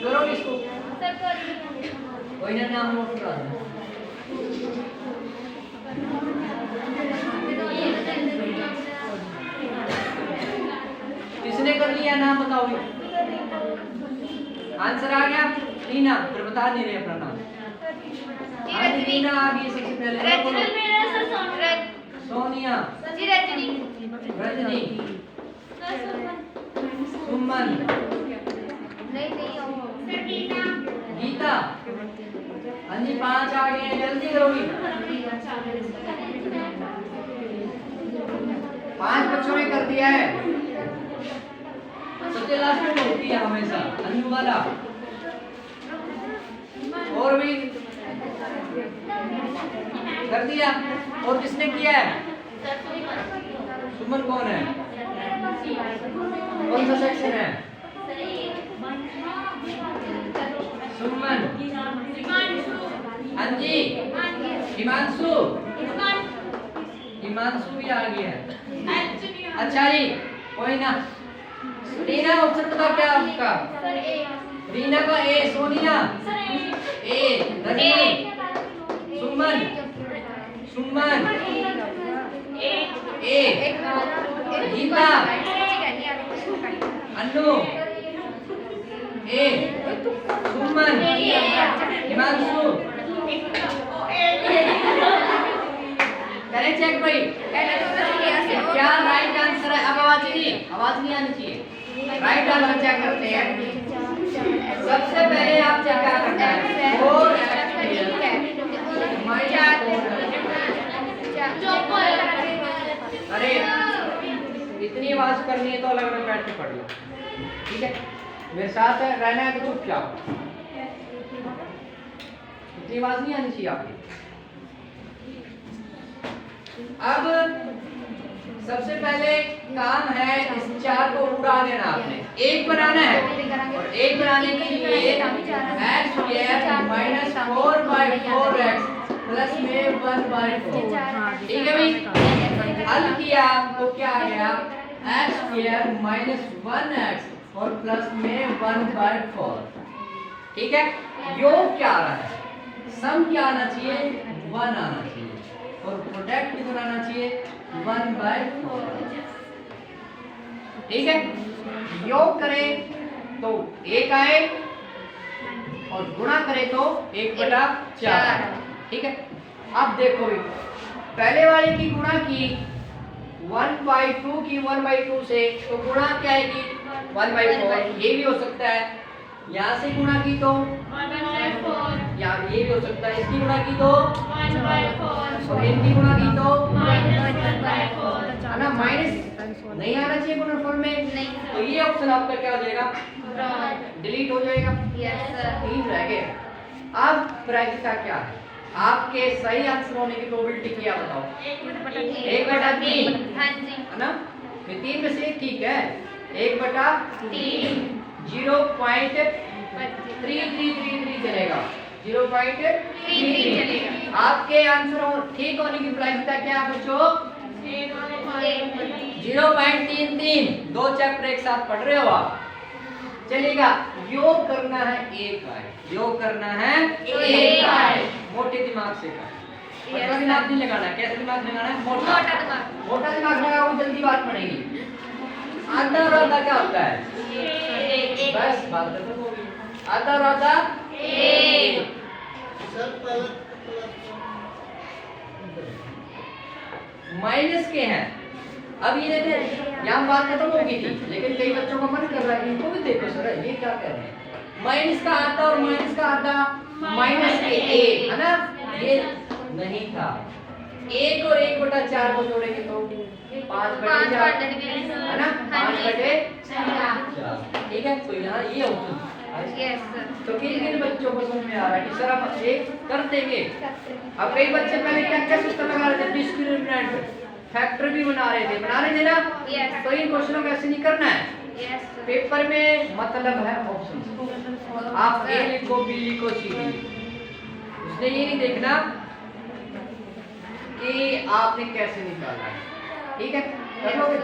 करो इसको, कोई ना नाम नोट करा दो। किसने कर लिया नाम बताओ? आंसर आ गया रीना, फिर बता नहीं रहे अपना नाम। रीना आ गई सबसे पहले। सोनिया, रजनी, सुमन, गीता। हाँ जी 5 आ गए हैं, जल्दी करोगी। 5 बच्चों ने कर दिया है। सबसे लास्ट में होती है हमेशा अनु वाला। और भी कर दिया। और किसने किया है? सुमन कौन है? कौन सा सेक्शन है? सुमन, हाँ जी हिमांशु, हिमांशु भी आ गया है। अच्छा जी कोई ना। रीना ऑप्शन बता क्या आपका? रीना का ए, सोनिया ए, रजनी, सुमन, सुमन ए, गीता, अन्नू ए, सुमन, हिमांशु। करें चेक भाई, क्या राइट आंसर है? अब आवाज नहीं आनी चाहिए। राइट आंसर चेक करते हैं। सबसे पहले आप चेक क्या करना है? 4 अरे इतनी आवाज करनी है तो अलग अलग बैठ के पढ़ लो, ठीक है? मेरे साथ रहना है तो चुपचाप, इतनी आवाज नहीं आनी चाहिए आपकी। अब सबसे पहले काम है इस 4 को उड़ा देना आपने। 1 बनाना है और 1 बनाने के लिए x² - 4/4x प्लस में 1/4। हाँ, ठीक है भाई, हल किया तो क्या आ गया x स्क्वायर माइनस 1x और प्लस में 1/4। ठीक है, योग क्या आ रहा है, सम क्या आना चाहिए 1 आना चाहिए और प्रोडक्ट कितना आना चाहिए 1/4। ठीक है, योग करें तो 1 आए और गुणा करें तो 1/4। ठीक है, अब देखो भाई, पहले वाले की गुणा की 1/2 की 1/2 से तो गुणा क्या आएगी 1/4। ये भी हो सकता है, यहाँ से गुणा की तो 1/4 या ये भी हो सकता है, इसकी गुणा की तो 1/4 और इनकी गुणा की तो -1/4 है ना, माइनस नहीं आना चाहिए गुणनफल में, तो ये ऑप्शन आपका क्या हो जाएगा डिलीट हो जाएगा। यस सर 3 रह गए। अब प्रायिकता क्या है, आपके सही आंसर होने की प्रोबेबिलिटी क्या बताओ 1/3 हाँ जी है ना, फिर 3 में से 1 ठीक है 1/3 0.3333 चलेगा 0.33 चलेगा। आपके आंसर ठीक होने की प्रायिकता क्या है बच्चों 0.33। 2 चैप्टर एक साथ पढ़ रहे हो आप, चलेगा। योग करना है 1 आए, योग करना है 1 आए, मोटे दिमाग से कर, पतला दिमाग नहीं लगाना है। कैसे दिमाग लगाना है मोटा दिमाग लगाओ, जल्दी बात पड़ेगी। आधा और आधा क्या होता है बस बात खत्म हो गई, आधा और आधा 1। माइनस के हैं, अब ये देखो यहाँ बात खत्म हो गई थी, लेकिन कई बच्चों का मन कर रहा है इनको भी देखो सर ये क्या कर रहे हैं, माइनस का आधा और माइनस का आधा माइनस के 1 है ना, ये नहीं था 1 और 1/4 को जोड़ेंगे तो 5/4 है ना, 5/4। ठीक है, तो यहाँ ये ऑप्शन यस सर तो किन बच्चों को समझ में आ रहा है कि सर आप ये कर देंगे। अब कई बच्चे पहले क्या क्या सिस्टम लगा रहे थे, डिस्क्रिमिनेंट फैक्टर भी बना रहे थे ना, Yes. तो इन क्वेश्चनों को ऐसे नहीं करना है। यस पेपर में मतलब है ऑप्शन, आप ए लिखो बी लिखो सी लिखो, उसने ये नहीं देखना कि आपने कैसे निकाला है। ठीक है, कर लोगे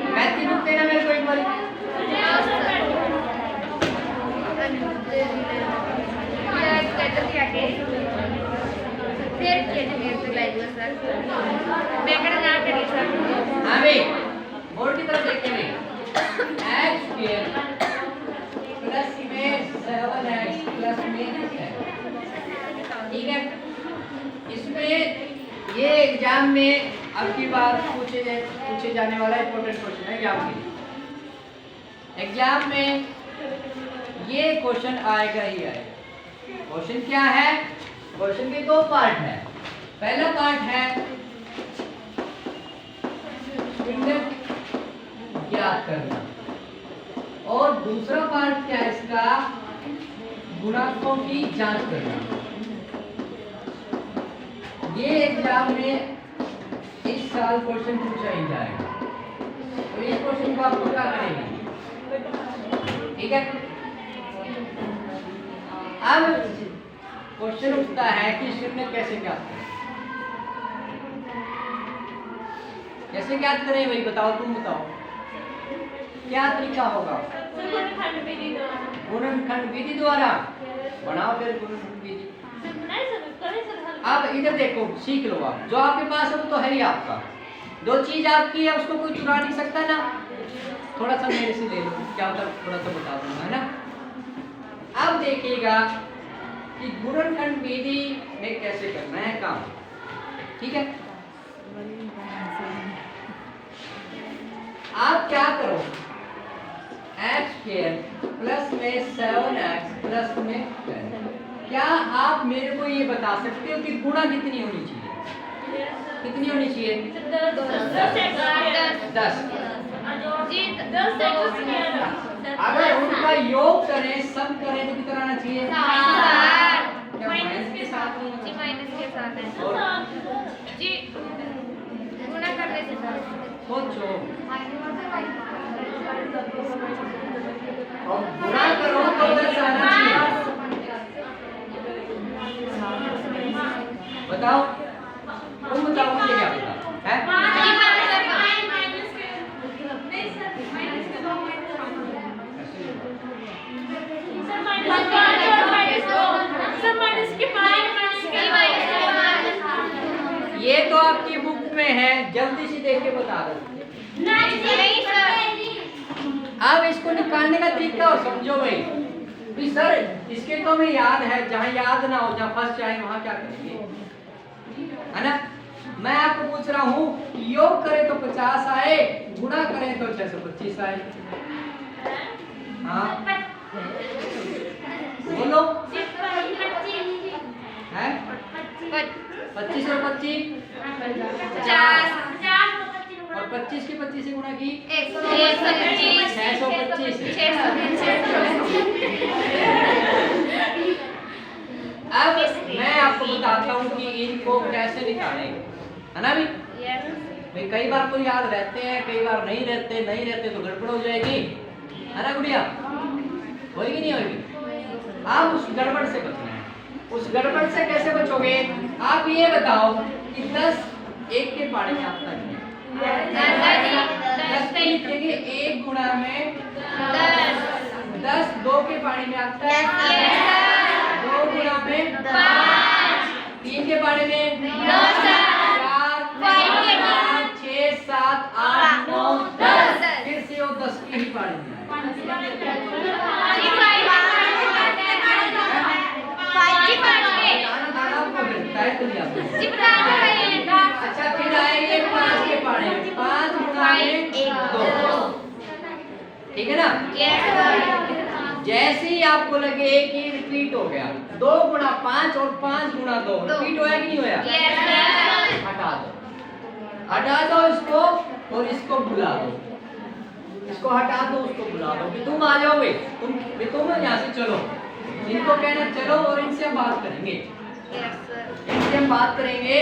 मैथी बुक देना मेरे को एक बार। हाँ भाई, बोर्ड की तरफ देखते हैं। x स्क्वायर प्लस में 7x प्लस में है। ठीक है, इसमें ये एग्जाम में अब की बार पूछे जाने वाला इंपॉर्टेंट क्वेश्चन है एग्जाम के लिए। एग्जाम में ये क्वेश्चन आएगा ही आएगा। क्वेश्चन क्या है, क्वेश्चन के 2 पार्ट है। पहला पार्ट है ज्ञात करना और दूसरा पार्ट क्या है इसका, गुणांकों की जांच करना। ये एग्जाम में इस साल क्वेश्चन पूछा ही जाएगा, तो इस क्वेश्चन को आपको क्या करेंगे। ठीक है, अब क्वेश्चन उठता है कि शून्य कैसे ज्ञात करें। कैसे ज्ञात करें भाई बताओ, तुम बताओ क्या तरीका होगा। गुणनखंड विधि द्वारा बनाओ फिर गुणनखंड विधि। अब इधर देखो, सीख लो आप, जो आपके पास है वो तो है ही आपका। 2 चीज आपकी है उसको कोई चुरा नहीं सकता ना। थोड़ा सा मेरे से ले लो, क्या होता है थोड़ा सा बता दूंगा है ना। अब देखिएगा कि गुणनखंड विधि में कैसे करना है काम। ठीक है, आप क्या करो, x स्क्वायर प्लस में 7x प्लस में 10। क्या आप मेरे को ये बता सकते हो कि गुणा कितनी होनी चाहिए। कितनी होनी चाहिए? 10। अगर उनका योग करें, सम करें तो कितना आना चाहिए? क्या माइनस के साथ? जी माइनस के साथ है और जी गुणा करने से सोचो, और गुणा करो तो 10 आना चाहिए। बताओ, तुम बताओ मुझे क्या पता है? ये तो आपकी बुक में है, जल्दी से देख के बता दो। नहीं सर अब इसको निकालने का तरीका और समझो भाई। भी सर इसके तो हमें याद है, जहाँ याद ना हो, जहाँ फंस जाए वहाँ क्या करेंगे, है ना? मैं आपको पूछ रहा हूँ, योग करें तो 50 आए, गुणा करें तो 625 आए। हाँ बोलो, है 25 और 25 50 और 25 के 25 से गुणा की 625 अब मैं आपको बताता हूँ कि इनको कैसे निकालें, है ना? भी भाई कई बार तो याद रहते हैं, कई बार नहीं रहते तो गड़बड़ हो जाएगी, है ना गुड़िया? होएगी नहीं होएगी? आप उस गड़बड़ से बचना है। उस गड़बड़ से कैसे बचोगे? आप ये बताओ कि 10 1 के पाड़े में आता है, 10 पे लिखेंगे 1 गुणा में 10 2 के पानी में आता है, 2 गुणा में 5, 3 के पानी में 4, 5 6 7 8 9 10, फिर से वो 10 के ही पानी में अच्छा, फिर आएंगे 5 के पानी में, 5 गुणा में 2, ठीक है ना? जैसे ही आपको लगे कि रिपीट हो गया, 2 गुणा 5 और 5 गुणा 2 रिपीट होया कि नहीं होया? हटा दो इसको और इसको बुला दो, इसको हटा दो, उसको बुला दो कि तुम आ जाओ भाई, तुम यहाँ से चलो, इनको कहना चलो और इनसे हम बात करेंगे। इनसे हम बात करेंगे,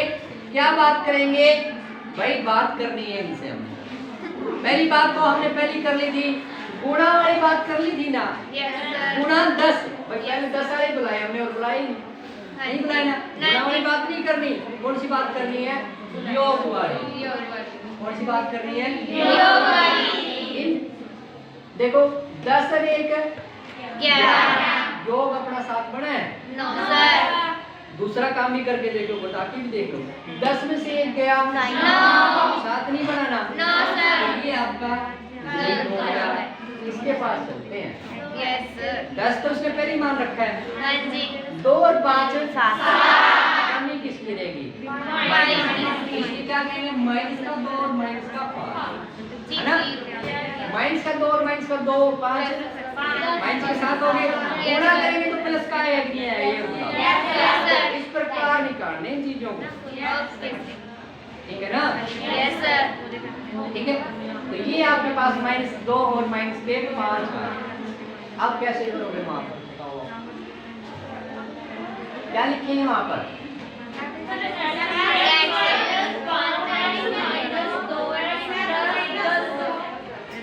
क्या बात करेंगे भाई? बात करनी है इनसे हमने। पहली बात तो हमने पहली कर ली थी, गुणा वाली बात कर ली थी ना, गुणा 10 भाई, पहले 10 वाले बुलाए हमने और बुलाई नहीं बुलाए ना। गुणा वाली बात नहीं करनी, कौन सी बात करनी है? योग वाली। कौन सी बात करनी है? योग वाली। देखो 10 और 1 11, योग अपना साथ बना है 9 सर, दूसरा काम भी करके देख लो, बता के भी देख लो। 10 में से 1 गया 9, साथ नहीं बनाना 9 सर, ये आपका योग हो गया। इसके पास चलते हैं। यस सर, 10 तो उसने पहले ही मान रखा है, हाँ जी, 2 और 5 7, कमी किसकी रहेगी? इसकी क्या कहेंगे? माइनस का 2 और माइनस का 5, है ना? माइनस का 2 और माइनस का 2 5, माइनस के साथ हो गए, गुणा करेंगे तो प्लस का आएगा कि नहीं आएगा, ये बताओ। इस प्रकार निकालने इन चीजों को, ठीक है ना? यस सर, ठीक है, तो ये आपके पास -2 और -5 है। अब कैसे करोगे वहां पर? बताओ क्या लिखेंगे वहां पर?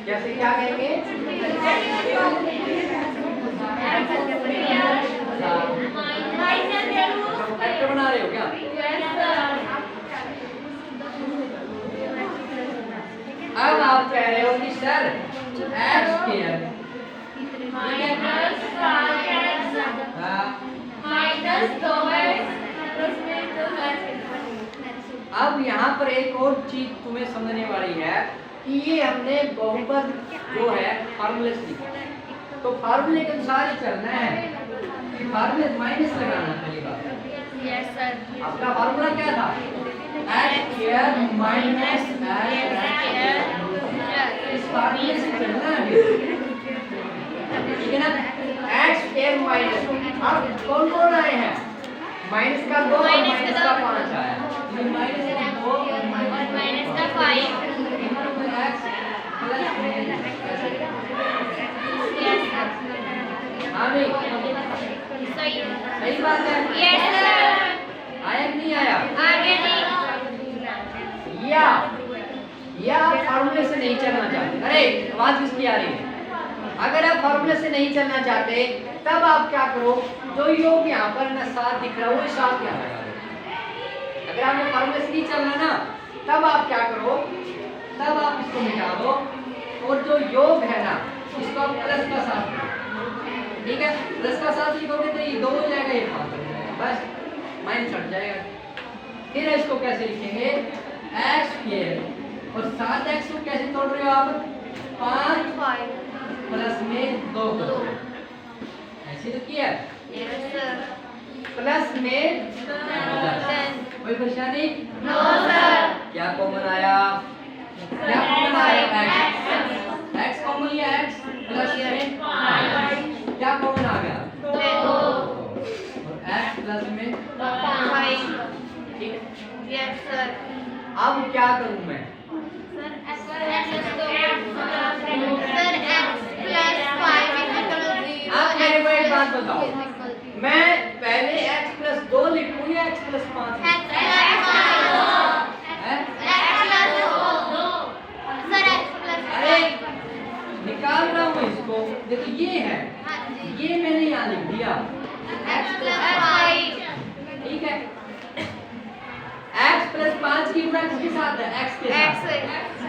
जैसे क्या कहेंगे? फैक्टर बना रहे हो क्या? अब आप कह रहे हो कि सर x² अब यहाँ पर एक और चीज तुम्हें समझने वाली है कि ये हमने बहुपद जो है फार्मूले से लिखा है, तो फार्मूले के अनुसार ही चलना है कि फार्मूले माइनस लगाना पहली बात। यस सर, आपका फार्मूला क्या था? x² माइनस इस फार्मूले से चलना है, ठीक है ना? x² माइनस, अब कौन कौन आए हैं? माइनस का 2 और माइनस माइनस का का दो। 5 आया, ये माइनस का 2 और माइनस का 5 x प्लस हाँ नहीं सही सही बात है, यस सर आया कि नहीं आया? आगे नहीं या आप फार्मूले से नहीं चलना चाहते, अरे आवाज किसकी आ रही है? अगर आप फार्मूले से नहीं चलना चाहते तब आप क्या करो, जो योग यहाँ पर ना 7 दिख रहा है वो 7 यहाँ लगा दो। अगर आपको फार्मूले से नहीं चलना ना तब आप क्या करो, तब आप इसको मिटा दो और जो योग है ना इसको आप प्लस का 7 लिखो, ठीक है? प्लस का 7 लिखोगे तो ये 2 हो जाएगा, ये 5 हो जाएगा, बस माइनस हट जाएगा। फिर इसको कैसे लिखेंगे, x स्क्वायर और 7x को कैसे तोड़ रहे हो आप, 5 प्लस में 2 करो, ऐसे तो किया यस सर प्लस में 10 कोई परेशानी? नो सर क्या कॉमन आया, क्या कॉमन आया, x कॉमन लिया, x प्लस में 5 क्या कॉमन आ गया, 2 और x प्लस में 5 ठीक है? यस सर अब क्या करूं मैं, सर x प्लस 5 इक्वल 0 आप मेरे को एक बात बताओ, मैं पहले x प्लस 2 लिखूं या x प्लस 5? x अरे निकाल रहा हूँ इसको, देखो ये है, ये मैंने यहाँ लिख दिया x प्लस 5, ठीक है? x प्लस 5 की गुणा किसके साथ है, x के साथ,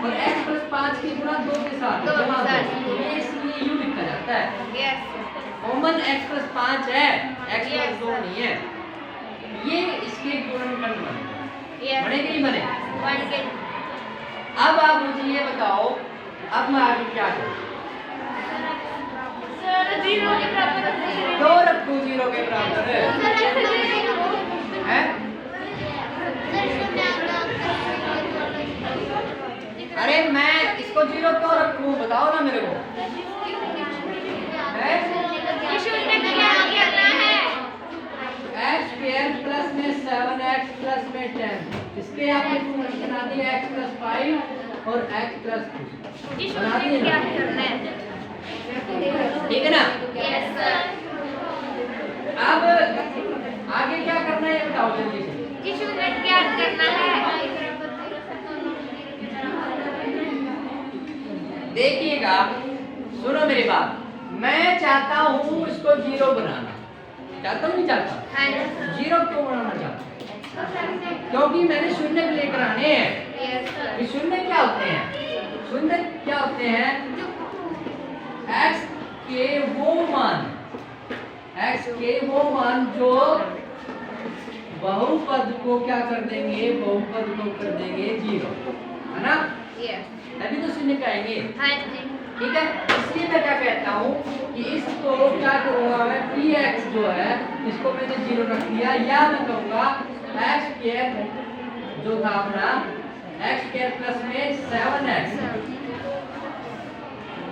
और x प्लस 5 की गुणा 2 के साथ, दो के जमा साथ। दो। ये इसलिए यूं लिखा जाता है, यस कॉमन x प्लस 5 है, x प्लस Yes, 2 sir. नहीं है, ये इसके गुणनखंड बनेगा, यस बने कि नहीं बने? 1 के अब आप मुझे ये बताओ, अब मैं आगे क्या करूं, सर 0 के बराबर है 2 रखूं 0 के बराबर है, अरे मैं इसको 0 क्यों रखूं, बताओ ना मेरे को, है? ये शून्य क्या करना है x स्क्वायर प्लस में 7x प्लस में 10, इसके आपने बना दिया x प्लस 5 और x प्लस 2 ये बना शून्य दिए क्या ना? करना है ठीक है ना? यस सर अब आगे क्या करना है ये बताओ जल्दी से। ये शून्य क्या करना है देखिएगा, सुनो मेरी बात, मैं चाहता हूँ इसको 0 बनाना, चाहता हूँ नहीं चाहता, हाँ जी 0 क्यों बनाना चाहता हूँ, क्योंकि मैंने शून्य लेकर आने हैं। यस सर ये शून्य क्या होते हैं, शून्य क्या होते हैं, x के वो मान जो बहुपद को क्या कर देंगे, बहुपद को कर देंगे 0, है ना? यस तभी तो शून्य कहेंगे, हाँ जी ठीक है? इसलिए मैं क्या कहता हूँ कि इसको क्या करूँगा मैं, px जो है इसको मैंने 0 रख दिया, या मैं कहूँगा x स्क्वायर जो था अपना x स्क्वायर प्लस में 7x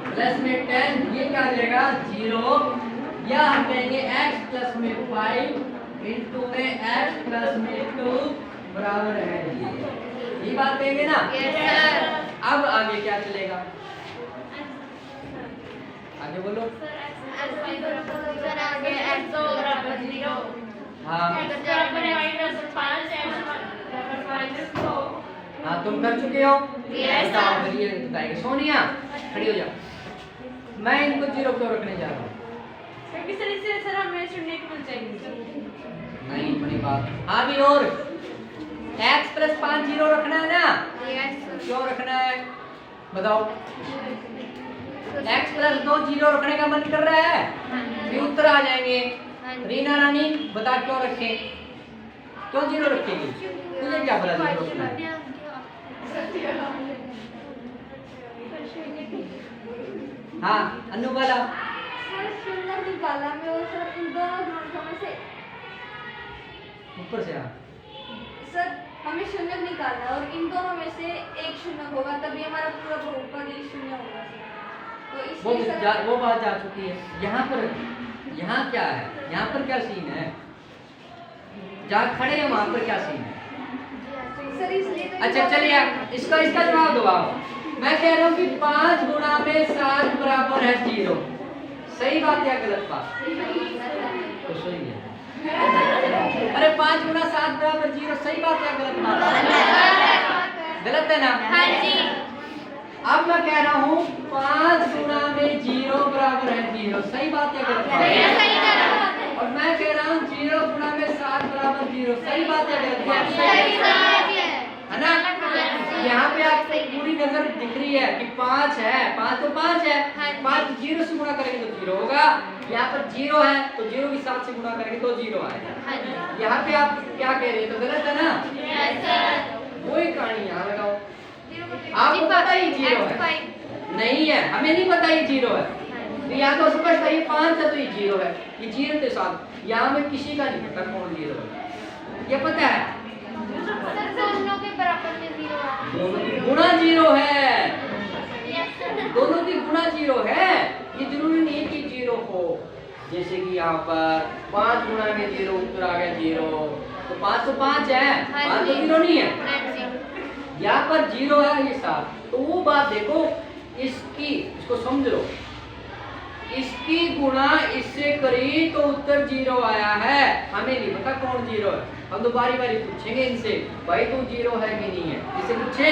प्लस में 10, ये क्या आ जाएगा 0, या हम कहेंगे x प्लस में 5 इंटू में x प्लस में 2 बराबर है 0, ये बात कहेंगे ना? यस सर अब आगे क्या चलेगा, आगे बोलो। सर आगे x बराबर 0 हाँ हाँ तुम कर चुके हो, Yes, बताओ sir. मेरी ये बताएगी। सोनिया खड़ी हो जाओ, मैं इनको 0 क्यों रखने जा रहा हूँ, क्योंकि सर इससे सर हमें शून्य की मिल जाएगी। नहीं बड़ी बात। हाँ भी और x प्लस 5 0 रखना है ना, यस क्यों रखना है बताओ, x प्लस 2 0 रखने का मन कर रहा है, फिर उत्तर आ जाएंगे। रीना रानी बता क्यों रखें, क्यों 0 रखेंगे, तुझे क्या पता 0 रखना है? हाँ अनु वाला सर शून्य निकाला मैं और सर इन दोनों गुणनखंडों में से ऊपर से आ, सर हमें शून्य निकालना है और इन दोनों में से एक शून्य होगा तभी हमारा पूरा बहुपद ही शून्य होगा सर। तो इसलिए वो बात जा चुकी है। यहाँ पर यहाँ क्या है, यहाँ पर क्या सीन है, जहाँ खड़े हैं वहां पर क्या सीन है? सर इसलिए तो अच्छा चलिए इसका जवाब दो आप। मैं कह रहा हूँ कि 5 गुणा में 7 बराबर है 0। सही बात या गलत बात? तो सही है। अरे 5 गुणा 7 बराबर 0 सही बात या गलत बात? गलत है ना? हाँ जी। अब मैं कह रहा हूँ 5 गुणा में 0 बराबर है 0। सही बात या गलत बात? सही बात। और मैं कह रहा हूँ 0 गुणा में 7 बराबर 0। सही बात या गलत बात? सही बात है ना? यहाँ पे आपको पूरी नजर दिख रही है कि 5 है, 5 तो 5 है, 5 0 से गुणा करेंगे तो 0 होगा। यहाँ पर 0 है तो 0 की 7 से गुणा करेंगे तो 0 आएगा। यहाँ पे आप क्या कह रहे हैं? तो गलत है ना? वही कहानी यहाँ लगाओ। आपको पता ही 0 है? नहीं है, हमें नहीं पता ये 0 है। तो यहाँ तो स्पष्ट है ये 5 है तो ये 0 है, ये 0 के साथ। यहाँ में किसी का नहीं पता कौन 0 है। ये पता है? दोनों के बराबर में 0 है। दोनों की गुणा 0 है। दोनों की गुणा 0 है। ये जरूरी नहीं है कि 0 हो। जैसे कि यहाँ पर 5 गुणा में 0 उत्तर आ गया 0। तो 5 तो 5 है, 5 तो 0 नहीं है। यहाँ पर 0 है ये 7। तो वो बात देखो, इसको समझ लो। इसकी गुणा इससे करी तो उत्तर 0 आया है। हमें नहीं पता कौन 0 है। हम तो बारी बारी पूछेंगे इनसे, भाई तू 0 है कि नहीं है? इसे पूछे?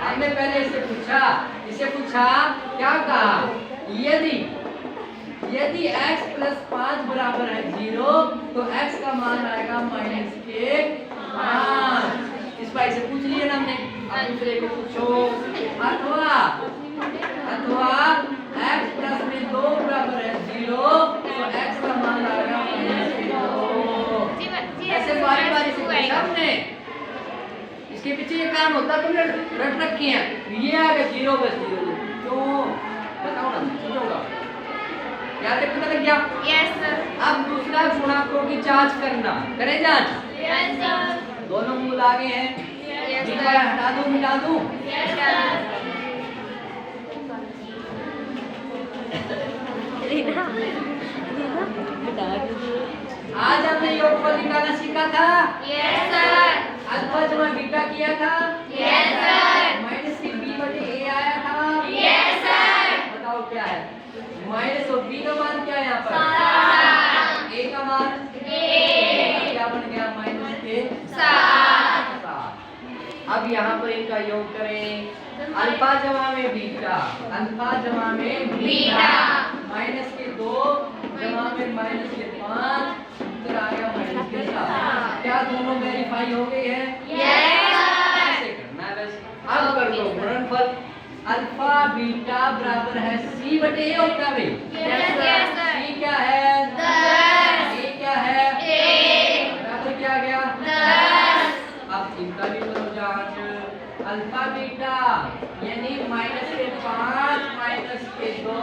हमने पहले इससे पूछा। इसे पूछा, क्या कहा? यदि x प्लस 5 बराबर है 0 तो x का मान आएगा -5। इस भाई से पूछ लिए ना हमने। अब दूसरे को पूछो। अथवा x प्लस में 2 बराबर है 0 तो x का मान आएगा -2। ऐसे बारी बारी से पूछा हमने। इसके पीछे ये काम होता तुमने रट रखी है। ये आ गया 0 बस 0। क्यों बताओ ना, समझोगा? याद है? पता लग गया? Yes sir. अब दूसरा गुणांकों की जांच करना। करें जांच? Yes sir. दोनों मूल आगे हैं। Yes, बीच sir. वाला हटा दूं, मिला दूं? Yes sir. आज हमने योगफल निकालना सीखा था। Yes sir. अल्फा जमा बीटा किया था। Yes sir. माइनस से बी बटे ए आया था। Yes sir. बताओ क्या है? माइनस और बी का मान क्या है यहाँ पर? 7। ए का मान 1। क्या बन गया? माइनस के 7। अब यहाँ पर इनका योग करें। अल्फा जमा में बीटा, अल्फा जमा में बीटा, माइनस के 2 जमा में माइनस के 5, उत्तर आ गया माइनस के 7। क्या दोनों वेरीफाई हो गई है? ऐसे करना है बस। अब कर दो गुणनफल। अल्फा बीटा बराबर है सी बटे ए होता है भाई। सी क्या है? 10। ए क्या है? 1। बराबर क्या आ गया? 10। अब इनका भी करो जांच। अल्फा बीटा यानी माइनस के 5 माइनस के 2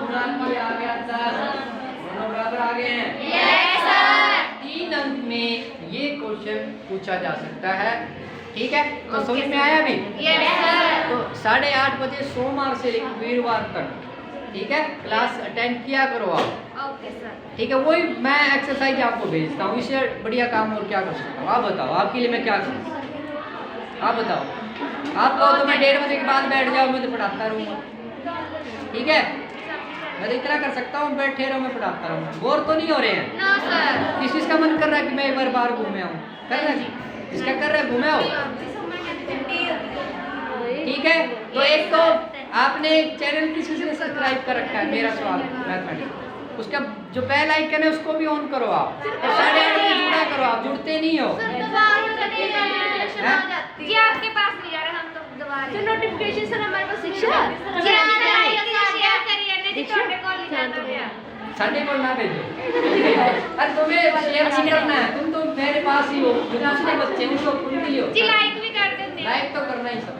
गुणा किया गया 10। दोनों बराबर आ गए हैं। Yes sir. 3 अंक में ये क्वेश्चन पूछा जा सकता है। ठीक है, तो समझ में आया अभी? Yes sir. तो 8:30 बजे सोमवार से लेकर वीरवार तक, ठीक है, क्लास अटेंड किया करो आप। Okay sir. ठीक है, वही मैं एक्सरसाइज आपको भेजता हूँ। इससे बढ़िया काम और क्या कर सकता हूँ? आप बताओ, आपके लिए मैं क्या कर सकता हूँ? आप बताओ। आप कहो तो मैं 1:30 बजे के बाद बैठ जाऊँ, मैं तो पढ़ाता रहूँगा। ठीक है, मैं तो इतना कर सकता हूँ, बैठे रहो मैं पढ़ाता रहूँगा। बोर तो नहीं हो रहे हैं? No sir. किस चीज़ का मन कर रहा है कि मैं एक बार बाहर घूमे आऊँ? कर रहा है? इसका कर रहा है घूमे आओ। ठीक है, तो एक तो आपने चैनल किसी से सब्सक्राइब कर रखा है मेरा सवाल मैथमेटिक्स, उसका जो बेल आइकन है उसको भी ऑन करो आप, और 8:30 बजे जुड़ा करो। आप जुड़ते नहीं हो। जी आपके पास नहीं जा रहा, हम तो दोबारा तो नोटिफिकेशन सर हमारे पास शिक्षा शेयर करिए नहीं तो छोटे कॉल जाना है। संडे को ना भेजो। अरे तुम्हें शेयर नहीं करना है, तुम तो मेरे पास ही हो। दूसरे बच्चे उनको उनके लिए जी लाइक भी कर देते हैं। लाइक तो करना ही सब।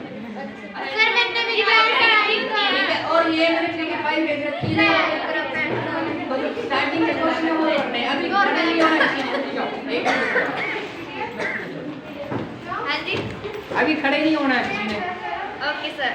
सर मैंने भी ठीक है, और ये मैंने की फाइल भेज रखी है। स्टार्टिंग के क्वेश्चन वो करने हैं, अभी खड़े नहीं होना है। हाँ जी अभी खड़े नहीं होना है किसी ने। Okay sir.